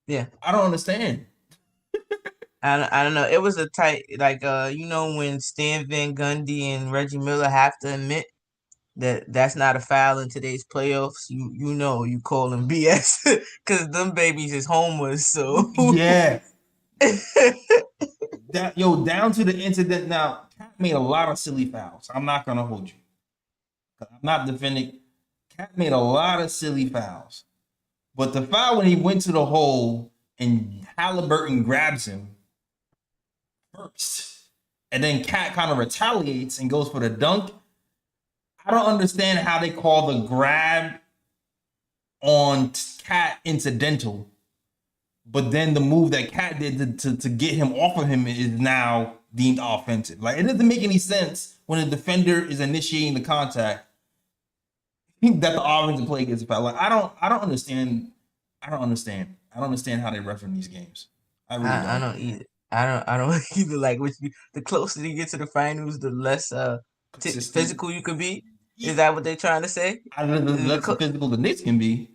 Yeah, I don't understand. I don't know. It was a tight like when Stan Van Gundy and Reggie Miller have to admit that that's not a foul in today's playoffs. You call them BS because them babies is homers. So Yeah. Down to the incident now. Cat made a lot of silly fouls. I'm not gonna hold you. I'm not defending. Cat made a lot of silly fouls. But the foul when he went to the hole and Halliburton grabs him first, and then Cat kind of retaliates and goes for the dunk. I don't understand how they call the grab on Cat incidental, but then the move that Cat did to get him off of him is now deemed offensive. Like, it doesn't make any sense when a defender is initiating the contact that the offensive play gets a foul. Like, I don't understand. I don't understand how they ref in these games. I really don't. I don't either. I don't either. Like the closer you get to the finals, the less physical you could be. Is that what they're trying to say? I don't know, the less physical the Knicks can be.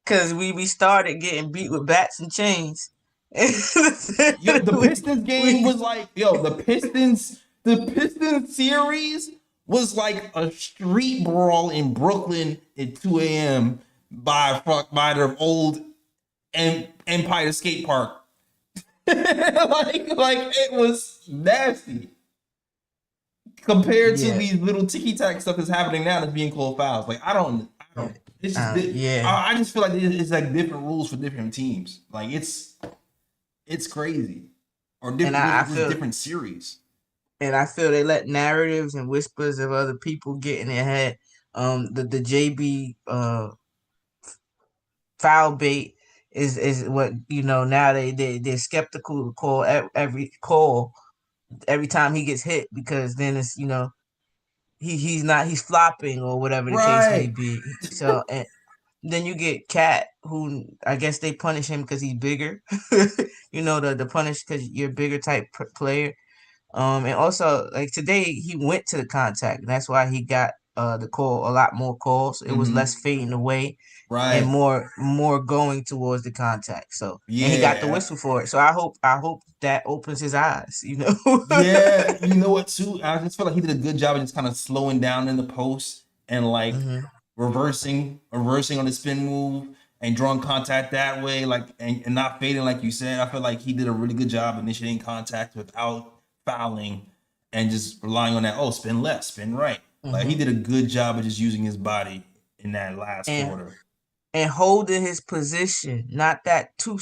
Because we started getting beat with bats and chains. Yo, the Pistons game was like, the Pistons series was like a street brawl in Brooklyn at 2 a.m. by their old Empire skate park. like it was nasty compared to these little ticky-tack stuff that's happening now that's being called fouls. Like I don't. It's just I just feel like it's like different rules for different teams. Like it's crazy, or different series. And I feel they let narratives and whispers of other people get in their head. The JB foul bait is what now they're skeptical to call every call every time he gets hit, because then it's he's flopping or whatever the case may be. So and then you get Cat, who I guess they punish him because he's bigger. The punish because you're a bigger type player. And also like today he went to the contact. And that's why he got the call, a lot more calls. It was less fading away and Right. more going towards the contact. So and he got the Yeah. whistle for it. So I hope that opens his eyes, you know. Yeah. You know what, too? I just feel like he did a good job of just kind of slowing down in the post and like hmm reversing on the spin move and drawing contact that way, like and not fading, like you said. I feel like he did a really good job initiating contact without fouling and just relying on that, oh, spin left, spin right. Like he hmm did a good job of just using his body in that last And quarter. and holding his position, not that two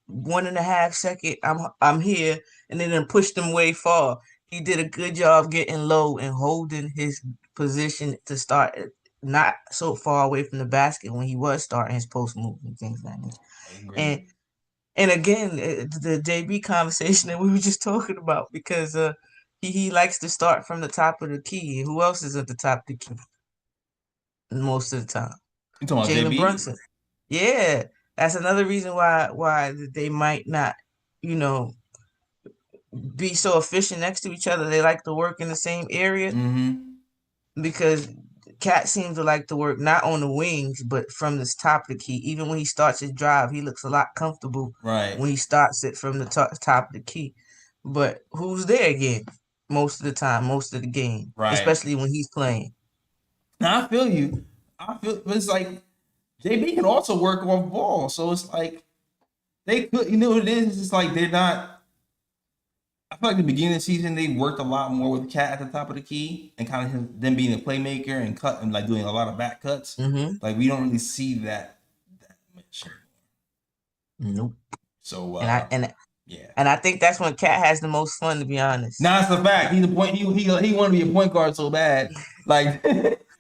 1.5 second. I'm here, and then pushed him way far. He did a good job getting low and holding his position to start, not so far away from the basket when he was starting his post move and things like that. I agree. And again, the JB conversation that we were just talking about, because he likes to start from the top of the key. Who else is at the top of the key most of the time? You talking about Jalen JB? Brunson. Yeah, that's another reason why they might not, you know, be so efficient next to each other. They like to work in the same area Mm-hmm. because Cat seems to like to work not on the wings, but from the top of the key. Even when he starts his drive, he looks a lot comfortable Right. when he starts it from the top of the key. But who's there again most of the time, most of the game, Right. especially when he's playing? Now I feel you. I feel, but it's like JB can also work off ball. So it's like they could, you know what it is? It's like they're not. I feel like the beginning of the season they worked a lot more with Cat at the top of the key and kind of them being a playmaker and cut and like doing a lot of back cuts. Mm-hmm. Like we don't really see that much anymore. Nope. So And I and yeah. and I think that's when Cat has the most fun, to be honest. Now it's a fact. He's a point. He wanted to be a point guard so bad. Like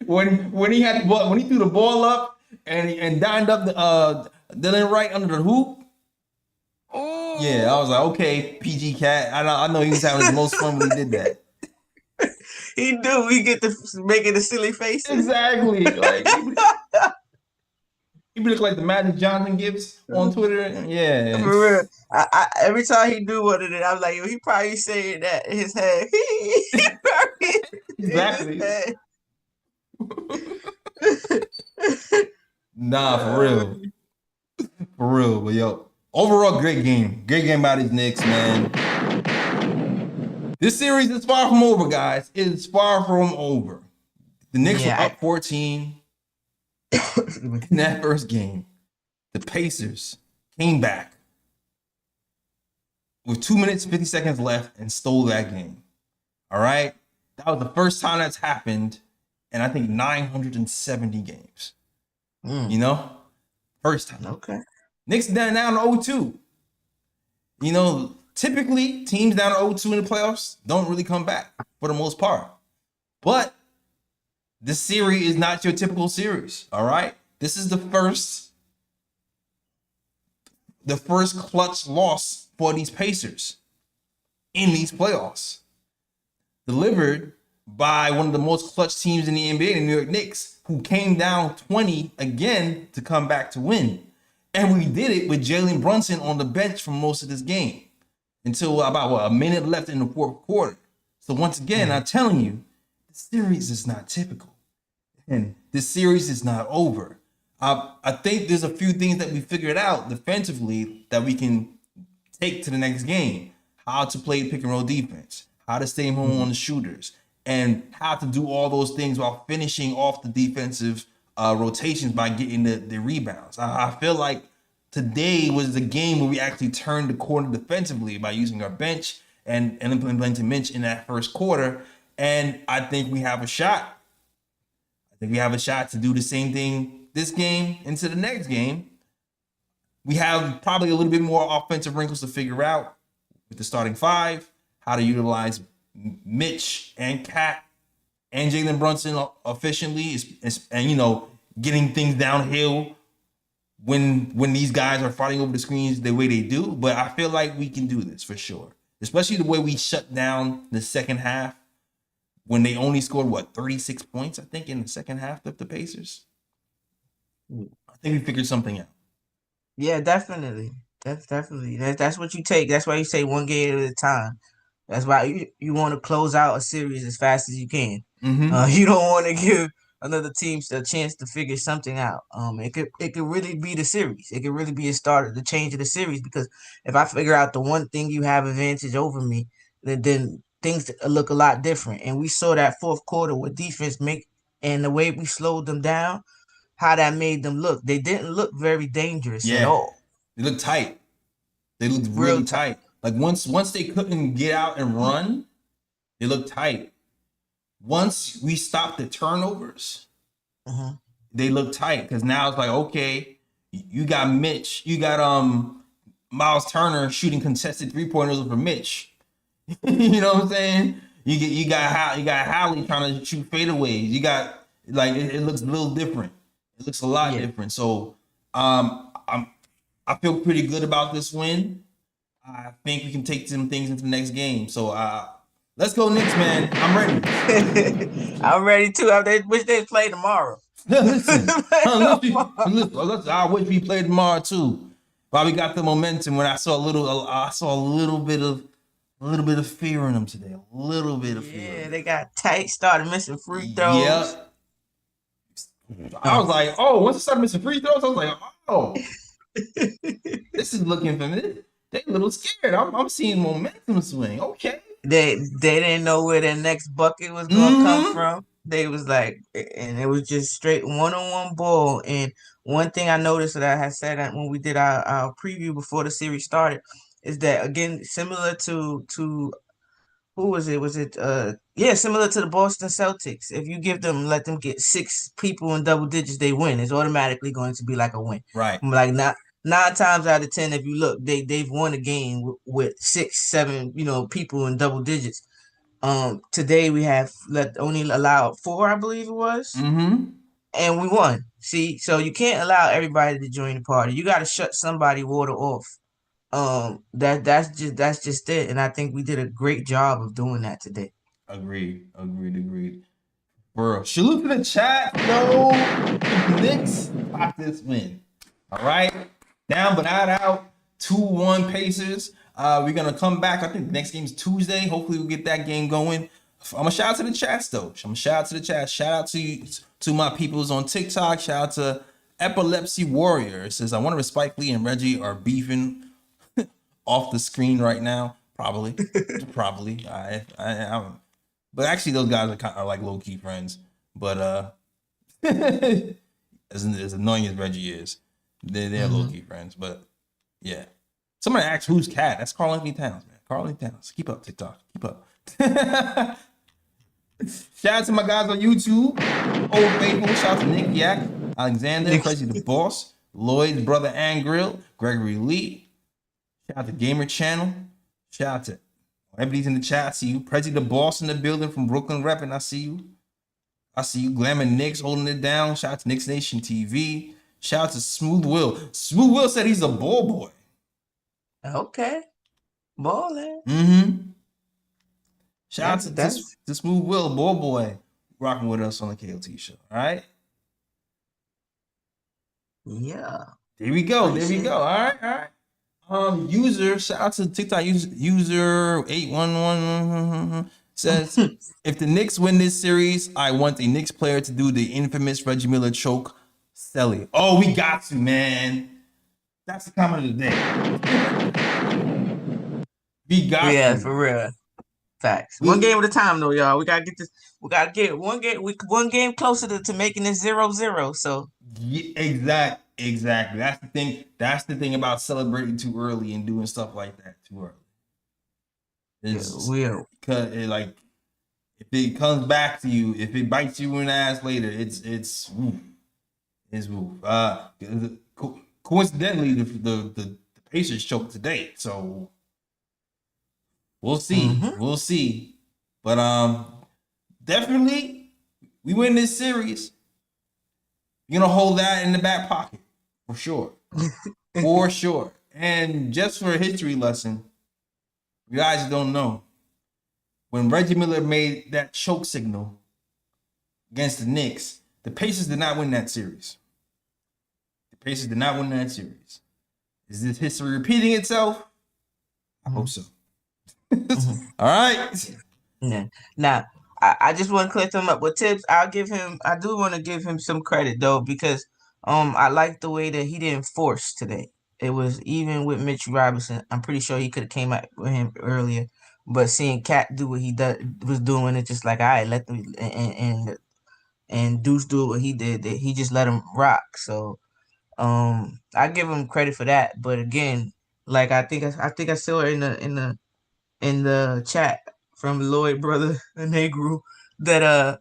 when he had the ball, when he threw the ball up and dined up the Dylan Wright under the hoop. Oh, Yeah, I was like, okay, PG Cat. I know he was having his most fun when he did that. he do. We get to making the silly faces. Exactly. Like he look like the Magic Johnson gifts on Twitter. Yeah. For real. Every time he do one of it, I'm like, yo, he probably saying that in his head. He probably Exactly. in his head. Nah, for real. For real. But yo, overall, great game. Great game by these Knicks, man. This series is far from over, guys. It is far from over. The Knicks were up 14 in that first game. The Pacers came back with 2 minutes, 50 seconds left and stole that game. All right? That was the first time that's happened in, I think, 970 games. You know? First time. Okay. Knicks down 0-2. You know, typically teams down 0-2 in the playoffs don't really come back for the most part. But this series is not your typical series, all right? This is the first clutch loss for these Pacers in these playoffs. Delivered by one of the most clutch teams in the NBA, the New York Knicks, who came down 20 again to come back to win. And we did it with Jalen Brunson on the bench for most of this game until about a minute left in the fourth quarter. So once again, I'm telling you, the series is not typical. And this series is not over. I think there's a few things that we figured out defensively that we can take to the next game. How to play pick and roll defense, how to stay home on the shooters, and how to do all those things while finishing off the defensive rotations by getting the rebounds. I feel like today was the game where we actually turned the corner defensively by using our bench and implementing Minch in that first quarter. And I think we have a shot. I think we have a shot to do the same thing this game into the next game. We have probably a little bit more offensive wrinkles to figure out with the starting five, how to utilize Mitch and Cat and Jalen Brunson efficiently, and you know, getting things downhill when these guys are fighting over the screens the way they do. But I feel like we can do this for sure, especially the way we shut down the second half when they only scored 36 points, I think, in the second half of the Pacers. I think we figured something out. Yeah, definitely. That's definitely that's what you take. That's why you say one game at a time. That's why you want to close out a series as fast as you can. Mm-hmm. You don't want to give another team a chance to figure something out. It could really be the series. It could really be a starter, the change of the series. Because if I figure out the one thing you have advantage over me, then things look a lot different. And we saw that fourth quarter with defense make and the way we slowed them down, how that made them look. They didn't look very dangerous at Yeah, all. they look tight. They looked Real really tight. Like once they couldn't get out and run, they looked tight. Once we stopped the turnovers, Mm-hmm. they looked tight because now it's like, okay, you got Mitch, you got Miles Turner shooting contested 3-pointers for Mitch. You know what I'm saying? You got Hallie trying to shoot fadeaways. You got like it looks a little different. It looks a lot different. So I feel pretty good about this win. I think we can take some things into the next game. So let's go Knicks, man. I'm ready. I'm ready too. I wish they'd play tomorrow. listen, I wish we played tomorrow too. But we got the momentum. When I saw a little bit of fear in them today. A little bit of fear. Yeah, they got tight, started missing free throws. Yeah. I was like, oh, once I started missing free throws, I was like, oh, this is looking for me. They a little scared. I'm seeing momentum swing. Okay. They didn't know where their next bucket was gonna come from. They was like, and it was just straight one-on-one ball. And one thing I noticed that I had said that when we did our preview before the series started is that again, similar to who was it? Was it similar to the Boston Celtics. If you let them get 6 people in double digits, they win. It's automatically going to be like a win. Right. Like not 9 times out of 10, if you look, they've won a game with 6, 7, people in double digits. Today we have only allowed 4, I believe it was. Mm-hmm. And we won. See, so you can't allow everybody to join the party. You got to shut somebody water off. That's just it, and I think we did a great job of doing that today. Agreed. Bro, salute to the chat. No, Knicks pop this win. All right, down but not out. 2-1 Pacers. We're gonna come back. I think the next game is Tuesday. Hopefully we'll get that game going. I'm gonna shout out to the chats though. Shout out to my peoples on TikTok. Shout out to Epilepsy Warrior. It says I wonder if Spike Lee and Reggie are beefing off the screen right now. Probably. But actually those guys are kind of like low key friends. But as annoying as Reggie is, they're low key friends. But yeah. Somebody asked who's Cat. That's Carl Anthony Towns, man. Carl Anthony Towns. Keep up, TikTok. Keep up. Shout out to my guys on YouTube. Old Faithful. Shout out to Nick Yak, Alexander, President the Boss, Lloyd's brother Angrill, Gregory Lee. Shout out to Gamer Channel. Shout out to everybody's in the chat. I see you. Prezi the Boss in the building from Brooklyn Reppin'. I see you. Glamour Knicks holding it down. Shout out to Knicks Nation TV. Shout out to Smooth Will. Smooth Will said he's a ball boy. Okay. Ballin'. Mm-hmm. Shout out to Smooth Will, ball boy, rocking with us on the KOT show. All right. Yeah. There we go. All right. User, shout out to TikTok user 811 says, if the Knicks win this series, I want a Knicks player to do the infamous Reggie Miller choke Selly. Oh, we got to, man. That's the comment of the day. We got to. For real. Facts. One game at a time, though, y'all. We gotta get this. We gotta get one game closer to making this 0-0. So yeah, exactly. That's the thing about celebrating too early and doing stuff like that too early. It's weird. Cause if it comes back to you, if it bites you in the ass later, it's woof. Coincidentally, the Pacers choked today, so. We'll see. Mm-hmm. We'll see. But definitely, we win this series. You're gonna hold that in the back pocket for sure, for sure. And just for a history lesson, you guys don't know when Reggie Miller made that choke signal against the Knicks, the Pacers did not win that series. Is this history repeating itself? I hope so. All right. Yeah. Now, I just want to clear them up. With Tibbs, I do want to give him some credit though, because I like the way that he didn't force today. It was even with Mitch Robinson. I'm pretty sure he could have came out with him earlier, but seeing Cat do what he was doing, it's just like, all right, let them and Deuce do what he did. That he just let him rock. So I give him credit for that. But again, like I saw it in the chat from Lloyd brother Negro that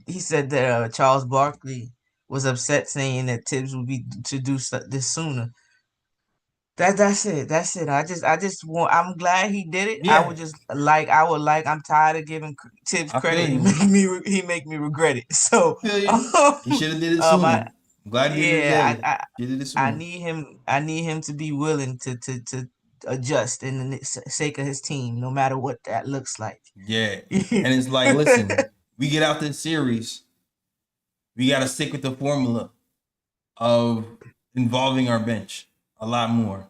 he said that Charles Barkley was upset, saying that Tibbs would be to do this sooner. That's it. That's it. I just want. I'm glad he did it. Yeah, I'm tired of giving Tibbs I feel credit. He you. make me regret it. So I feel you. He should have did it I sooner. I'm glad he did it yeah, today. He did it I sooner. need him. I need him to be willing to adjust in the sake of his team, no matter what that looks like. Yeah. And it's like, listen, we get out this series, we got to stick with the formula of involving our bench a lot more.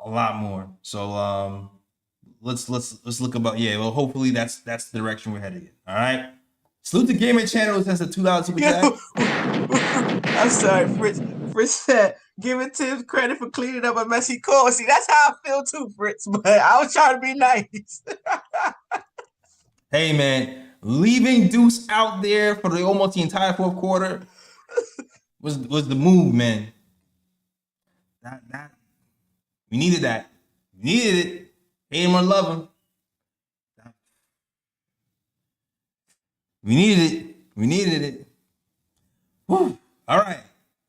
A lot more. So let's look about well, hopefully that's the direction we're headed in. All right. Salute the gaming channel since the $2 super chat. I'm sorry, Fritz. Fritz said, giving Tibbs credit for cleaning up a messy call. See, that's how I feel too, Fritz. But I was trying to be nice. Hey man, leaving Deuce out there for almost the entire fourth quarter was the move, man. That we needed that. We needed it. Hate him or love him. We needed it. We needed it. Whew. All right.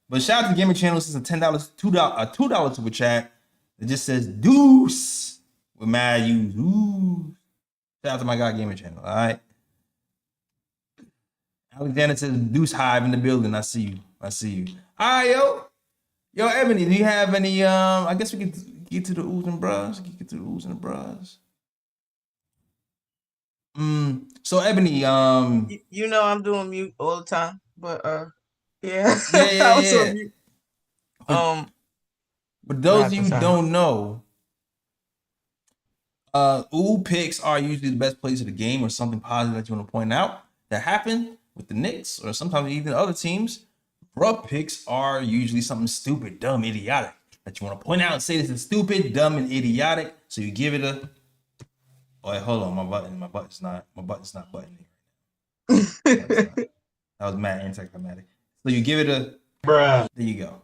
But shout out to the gaming channel. This is a $2 super chat. It just says Deuce with mad use. Ooh. Shout out to my God gaming channel. All right. Alexander says Deuce Hive in the building. I see you. I see you. All right, yo. Yo, Ebony, do you have any I guess we can get to the oohs and bras. Get to the oohs and bras. So Ebony, You know I'm doing mute all the time, but yeah, yeah. I was on mute. But What those of you happened, who sorry? don't know, ooh picks are usually the best plays of the game or something positive that you want to point out that happened with the Knicks or sometimes even other teams. Bruh picks are usually something stupid, dumb, idiotic that you want to point out and say this is stupid, dumb, and idiotic. So you give it a. Oh, wait, hold on, my button's not buttoning right now. That was mad anticlimactic. So you give it a. Bruh. There you go.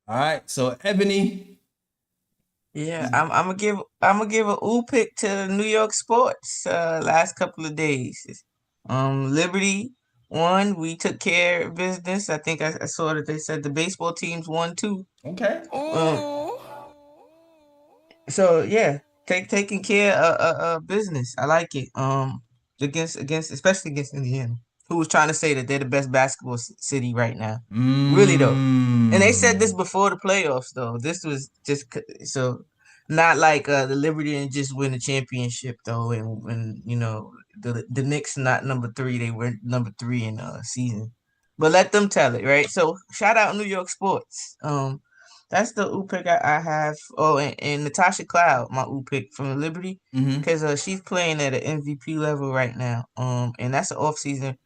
All right, so Ebony. Yeah, I'm gonna give a ooh pick to the New York sports last couple of days. Liberty won. We took care of business. I think I saw that they said the baseball teams won too. Okay. So yeah, taking care of business. I like it. Against especially against Indiana, who was trying to say that they're the best basketball city right now. Really though, and they said this before the playoffs though. This was just so not like the Liberty didn't just win the championship though, and when you know the Knicks not number 3, they were number 3 in season. But let them tell it, right? So shout out New York sports. That's the ooh pick I have. Oh, and Natasha Cloud, my ooh pick from Liberty, because she's playing at an MVP level right now. And that's an off season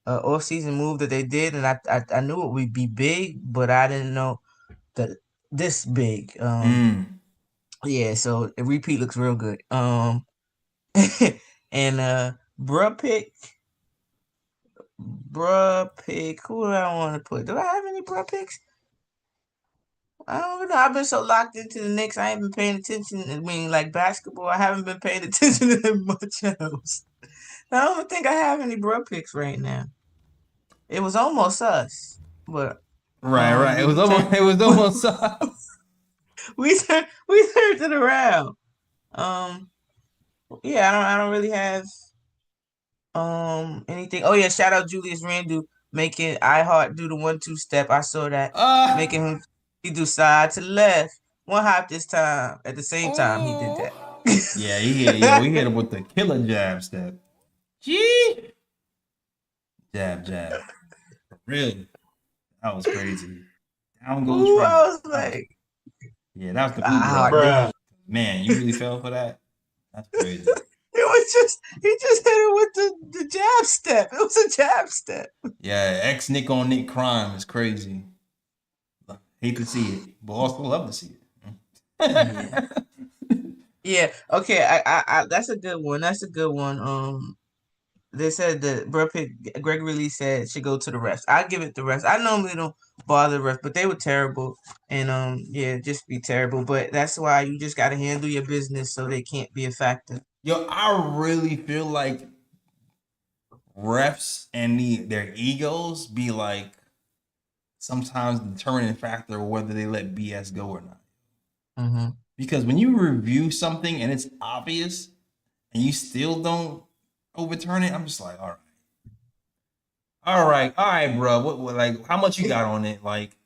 move that they did, and I knew it would be big, but I didn't know that this big. Yeah. So the repeat looks real good. And bruh pick. Who do I want to put? Do I have any bruh picks? I don't know. I've been so locked into the Knicks. I ain't been paying attention. I mean, like basketball, I haven't been paying attention to them much else. I don't think I have any bro picks right now. It was almost us, but Right. It was almost we turned it around. Yeah, I don't really have anything. Oh yeah, shout out Julius Randle making iHeart do the 1-2 step. I saw that making him he do side to left. One hop this time. At the same time, he did that. Yeah, we hit him with the killer jab step. Gee. Jab. Really? That was crazy. Down goes Ooh, Randle. I was like, Yeah, that was the iHeart. Man, you really fell for that? That's crazy. He just hit it with the jab step. It was a jab step. Yeah, ex Nick on Nick crime is crazy. Hate to see it, but also love to see it. Yeah. Yeah. Okay. I that's a good one. That's a good one. They said that Brad Pitt, Gregory Lee said should go to the refs. I give it the refs. I normally don't bother the refs, but they were terrible, and yeah, just be terrible. But that's why you just got to handle your business so they can't be a factor. Yo, I really feel like refs and their egos be like sometimes the determining factor of whether they let BS go or not. Mm-hmm. Because when you review something and it's obvious and you still don't overturn it, I'm just like, all right, bro. What like, how much you got on it? Like,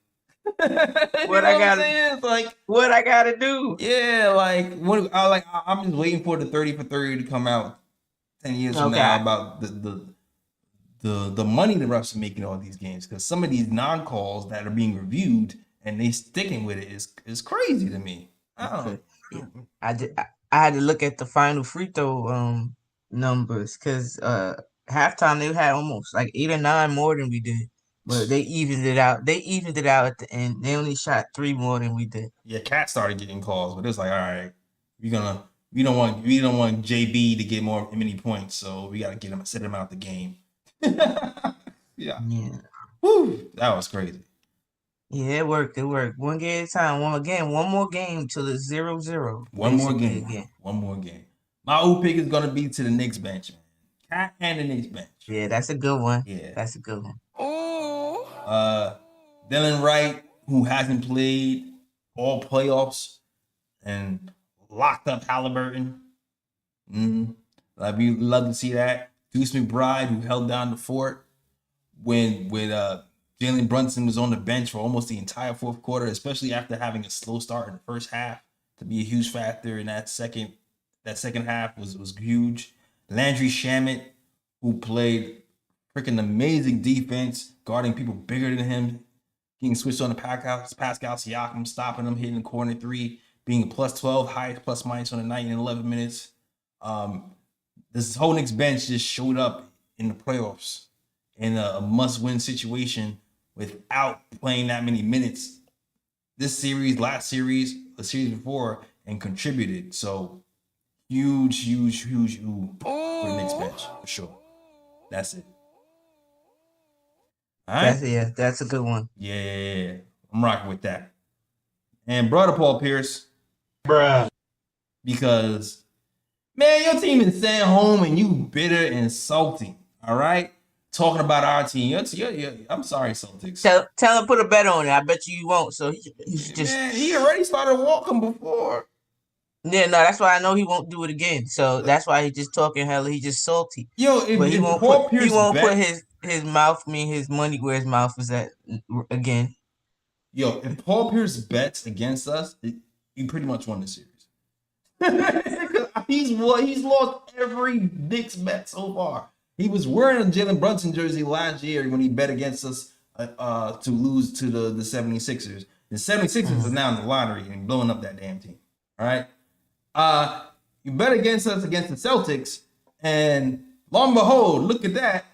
What I gotta, like, what I gotta do? yeah, like, I'm just waiting for the 30 for 30 to come out 10 years from now about the money the refs are making all these games, because some of these non-calls that are being reviewed and they sticking with it is crazy to me. I had to look at the final free throw numbers because halftime they had almost like 8 or 9 more than we did, but they evened it out. They evened it out at the end. They only shot 3 more than we did. Yeah, Cat started getting calls, but it's like, all right, we don't want JB to get many points, so we gotta set him out the game. Yeah. Woo, that was crazy. Yeah, it worked. It worked. One game at a time. One more game till it's 0-0. One more game. My O pick is gonna be to the Knicks bench, man. Cat and the Knicks bench. Yeah, that's a good one. Yeah, that's a good one. Dylan Wright, who hasn't played all playoffs, and locked up Halliburton. I'd love to see that. Deuce McBride, who held down the fort when Jalen Brunson was on the bench for almost the entire fourth quarter, especially after having a slow start in the first half, to be a huge factor in that second half was huge. Landry Shamet, who played freaking amazing defense, guarding people bigger than him, getting switched on to Pascal Siakam, stopping him, hitting the corner three, being a plus 12, highest plus minus on the night in 11 minutes. This whole Knicks bench just showed up in the playoffs in a must-win situation without playing that many minutes this series, last series, the series before, and contributed. So huge ooh for the Knicks bench for sure. That's it. All right. That's a good one. Yeah, I'm rocking with that. And brother Paul Pierce, because man, your team is staying home and you bitter and salty. All right, talking about our team. I'm sorry, Celtics. Tell him put a bet on it. I bet you won't. So he's just. Man, he already started walking before. Yeah, no, that's why I know he won't do it again. So that's why he's just talking hella. He's just salty. Yo, but he won't put his mouth, his money where his mouth is at again. Yo, if Paul Pierce bets against us, he pretty much won the series. He's lost every Knicks bet so far. He was wearing a Jalen Brunson jersey last year when he bet against us to lose to the 76ers. The 76ers are now in the lottery and blowing up that damn team. All right. You bet against us against the Celtics, and lo and behold, look at that.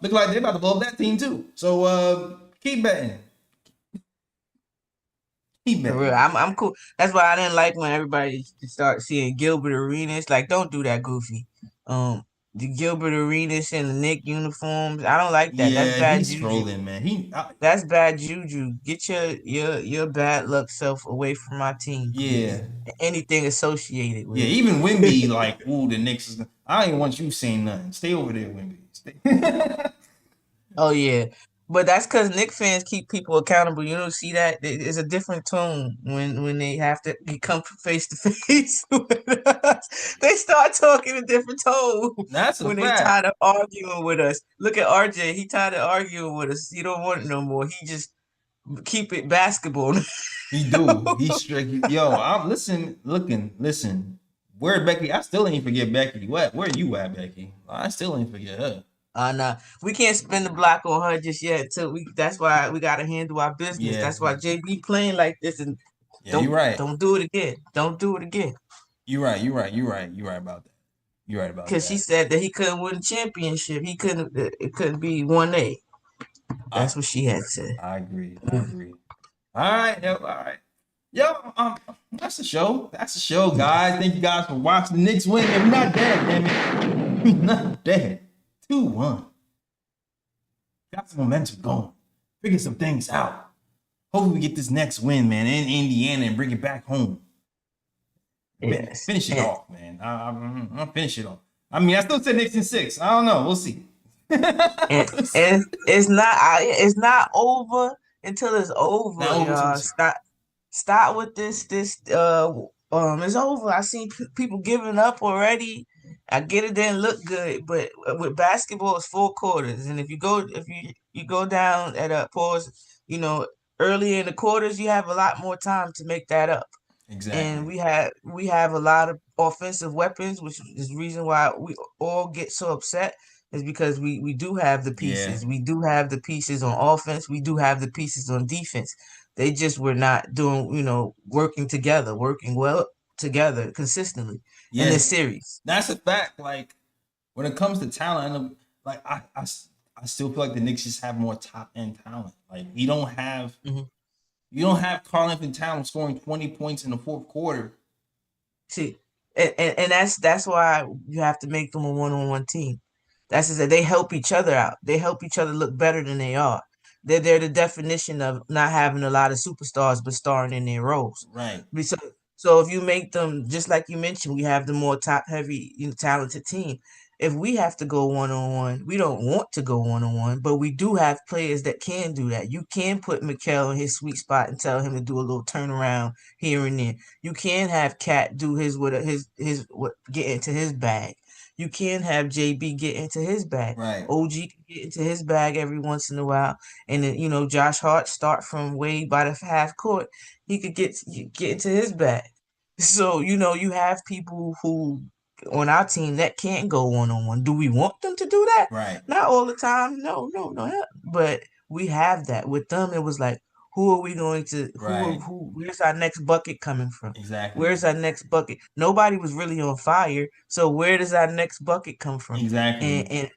Look like they're about to blow up that team too. So keep betting. For real, I'm cool. That's why I didn't like when everybody start seeing Gilbert Arenas. Like, don't do that, Goofy. The Gilbert Arenas in the Knicks uniforms. I don't like that. Yeah, that's bad he's juju. trolling, man. That's bad juju. Get your bad luck self away from my team. Yeah. Anything associated with it. Even Wimby, like, ooh, the Knicks is. I ain't want you saying nothing. Stay over there, Wimby. Oh yeah. But that's because Knicks fans keep people accountable. You don't see that? It's a different tone when they have to come face to face with us. They start talking a different tone. That's when they tired of arguing with us. Look at RJ. He tired of arguing with us. He don't want it no more. He just keep it basketball. He do. He's strict. Yo, I'm listen. Where Becky? I still ain't forget Becky. Where you at, Becky? I still ain't forget her. Nah, we can't spin the block on her just yet. That's why we gotta handle our business. Yeah. That's why JB playing like this, and Yeah, you're right. Don't do it again. Don't do it again. You're right. You're right. You're right. You're right about that. You're right about Because she that. said that he couldn't win a championship. He couldn't. It couldn't be 1A. I That's what she had said. I agree. I agree. All right. Yo, all right. Yo, that's the show. That's the show, guys. Thank you guys for watching the Knicks win. We're not dead, damn it. We're not dead. 2-1. Got some momentum going. Figure some things out. Hopefully we get this next win, man, in Indiana and bring it back home. Yes. Finish it off, man. I'm gonna finish it off. I mean, I still said Knicks in 6. I don't know. We'll see. and it's not over until it's over, y'all. Stop with this. It's over. I seen people giving up already. I get it didn't look good, but with basketball, it's 4 quarters, and if you go down at a pause, early in the quarters, you have a lot more time to make that up. Exactly. And we have a lot of offensive weapons, which is the reason why we all get so upset, is because we do have the pieces. Yeah. We do have the pieces on offense. We do have the pieces on defense. They just were not doing, working well together consistently in this series. That's a fact. Like, when it comes to talent, like I still feel like the Knicks just have more top end talent. Like, you don't have Karl-Anthony Towns scoring 20 points in the fourth quarter. See, and that's why you have to make them a one-on-one team. That's just that they help each other out. They help each other look better than they are. They're the definition of not having a lot of superstars but starring in their roles. Right. So if you make them, just like you mentioned, we have the more top-heavy, talented team. If we have to go one-on-one, we don't want to go one-on-one, but we do have players that can do that. You can put Mikal in his sweet spot and tell him to do a little turnaround here and there. You can have Cat do his get into his bag. You can have JB get into his bag. Right. OG can get into his bag every once in a while. And then, Josh Hart start from way by the half court. He could get into his bag. So, you have people who on our team that can't go one-on-one. Do we want them to do that? Right. Not all the time. No. But we have that. With them, it was like, who are we going to where's our next bucket coming from? Exactly. Where's our next bucket? Nobody was really on fire. So where does our next bucket come from? Exactly.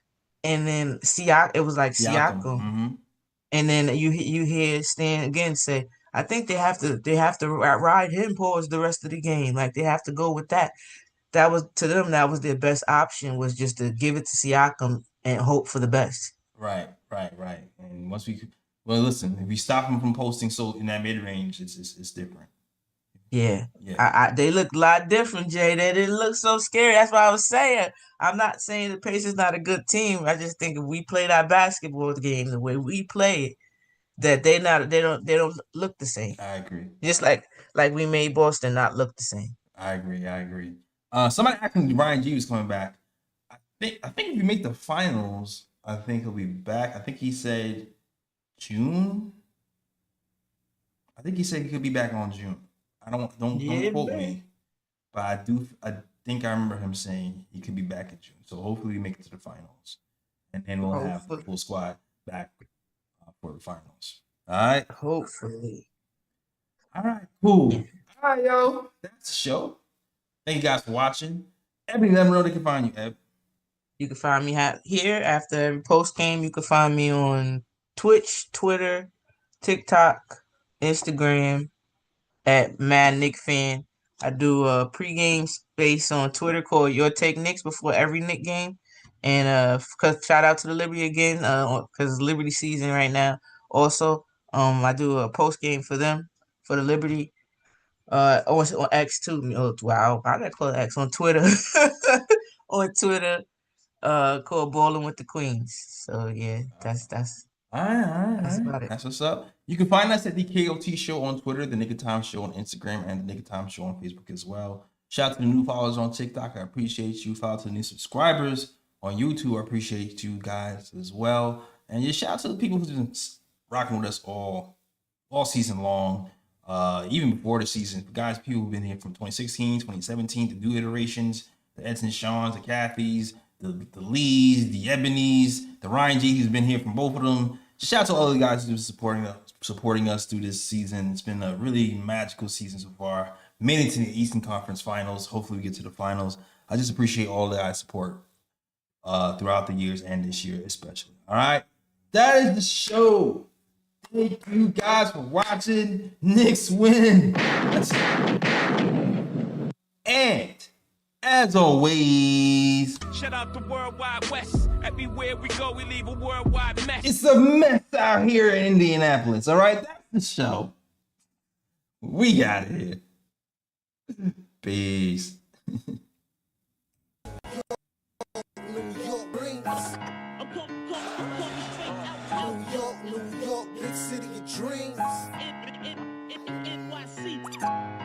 And then Siakam, it was like Siakam. Mm-hmm. And then you hear Stan again say, I think they have to ride him towards the rest of the game. Like, they have to go with that. That was, to them, that was their best option, was just to give it to Siakam and hope for the best. Right. And listen, if you stop him from posting so in that mid range, it's different. Yeah. They look a lot different, Jay. They didn't look so scary. That's what I was saying. I'm not saying the Pacers not a good team. I just think if we played our basketball game the way we play it, that they don't look the same. I agree. Just like we made Boston not look the same. I agree. Somebody asking Ryan G was coming back. I think if you make the finals, I think he'll be back. I think he said June. I think he said he could be back on June. Don't quote me, but I think I remember him saying he could be back in June. So hopefully we make it to the finals, and then we'll have the full squad back for the finals. All right. Hopefully. All right. Cool. All right, yo. That's the show. Thank you guys for watching. Ebony, let me know they can find you, Eb. You can find me here after every post game. You can find me on Twitch, Twitter, TikTok, Instagram at Mad Knick Fan. I do a pregame space on Twitter called Your Take Knicks before every Knick game. And shout out to the Liberty again, because it's Liberty season right now. Also, I do a post game for them, for the Liberty. Also on X too. Oh, wow, I gotta call it X on Twitter. On Twitter, called Ballin' with the Queens. So yeah, that's All right. about it. That's what's up. You can find us at the KOT Show on Twitter, the Knick of Time Show on Instagram, and the Knick of Time Show on Facebook as well. Shout out to the new followers on TikTok. I appreciate you. Follow to the new subscribers on YouTube. I appreciate you guys as well. And just shout out to the people who've been rocking with us all season long. Even before the season, guys, people who've been here from 2016, 2017, the new iterations, the Edson Shawns, the Cathys, the Lees, the Ebonies, the Ryan G, who's been here from both of them. shout out to all the guys who've been supporting us through this season. It's been a really magical season so far. Made it to the Eastern Conference Finals. Hopefully we get to the finals. I just appreciate all the guys' support throughout the years and this year especially. All right, that is the show. Thank you guys for watching. Knicks win. And as always, shout out the Worldwide West. Everywhere we go, we leave a worldwide mess. It's a mess out here in Indianapolis. All right, that's the show. We got it here. Peace. New York rings. New York, big city of dreams. NYC.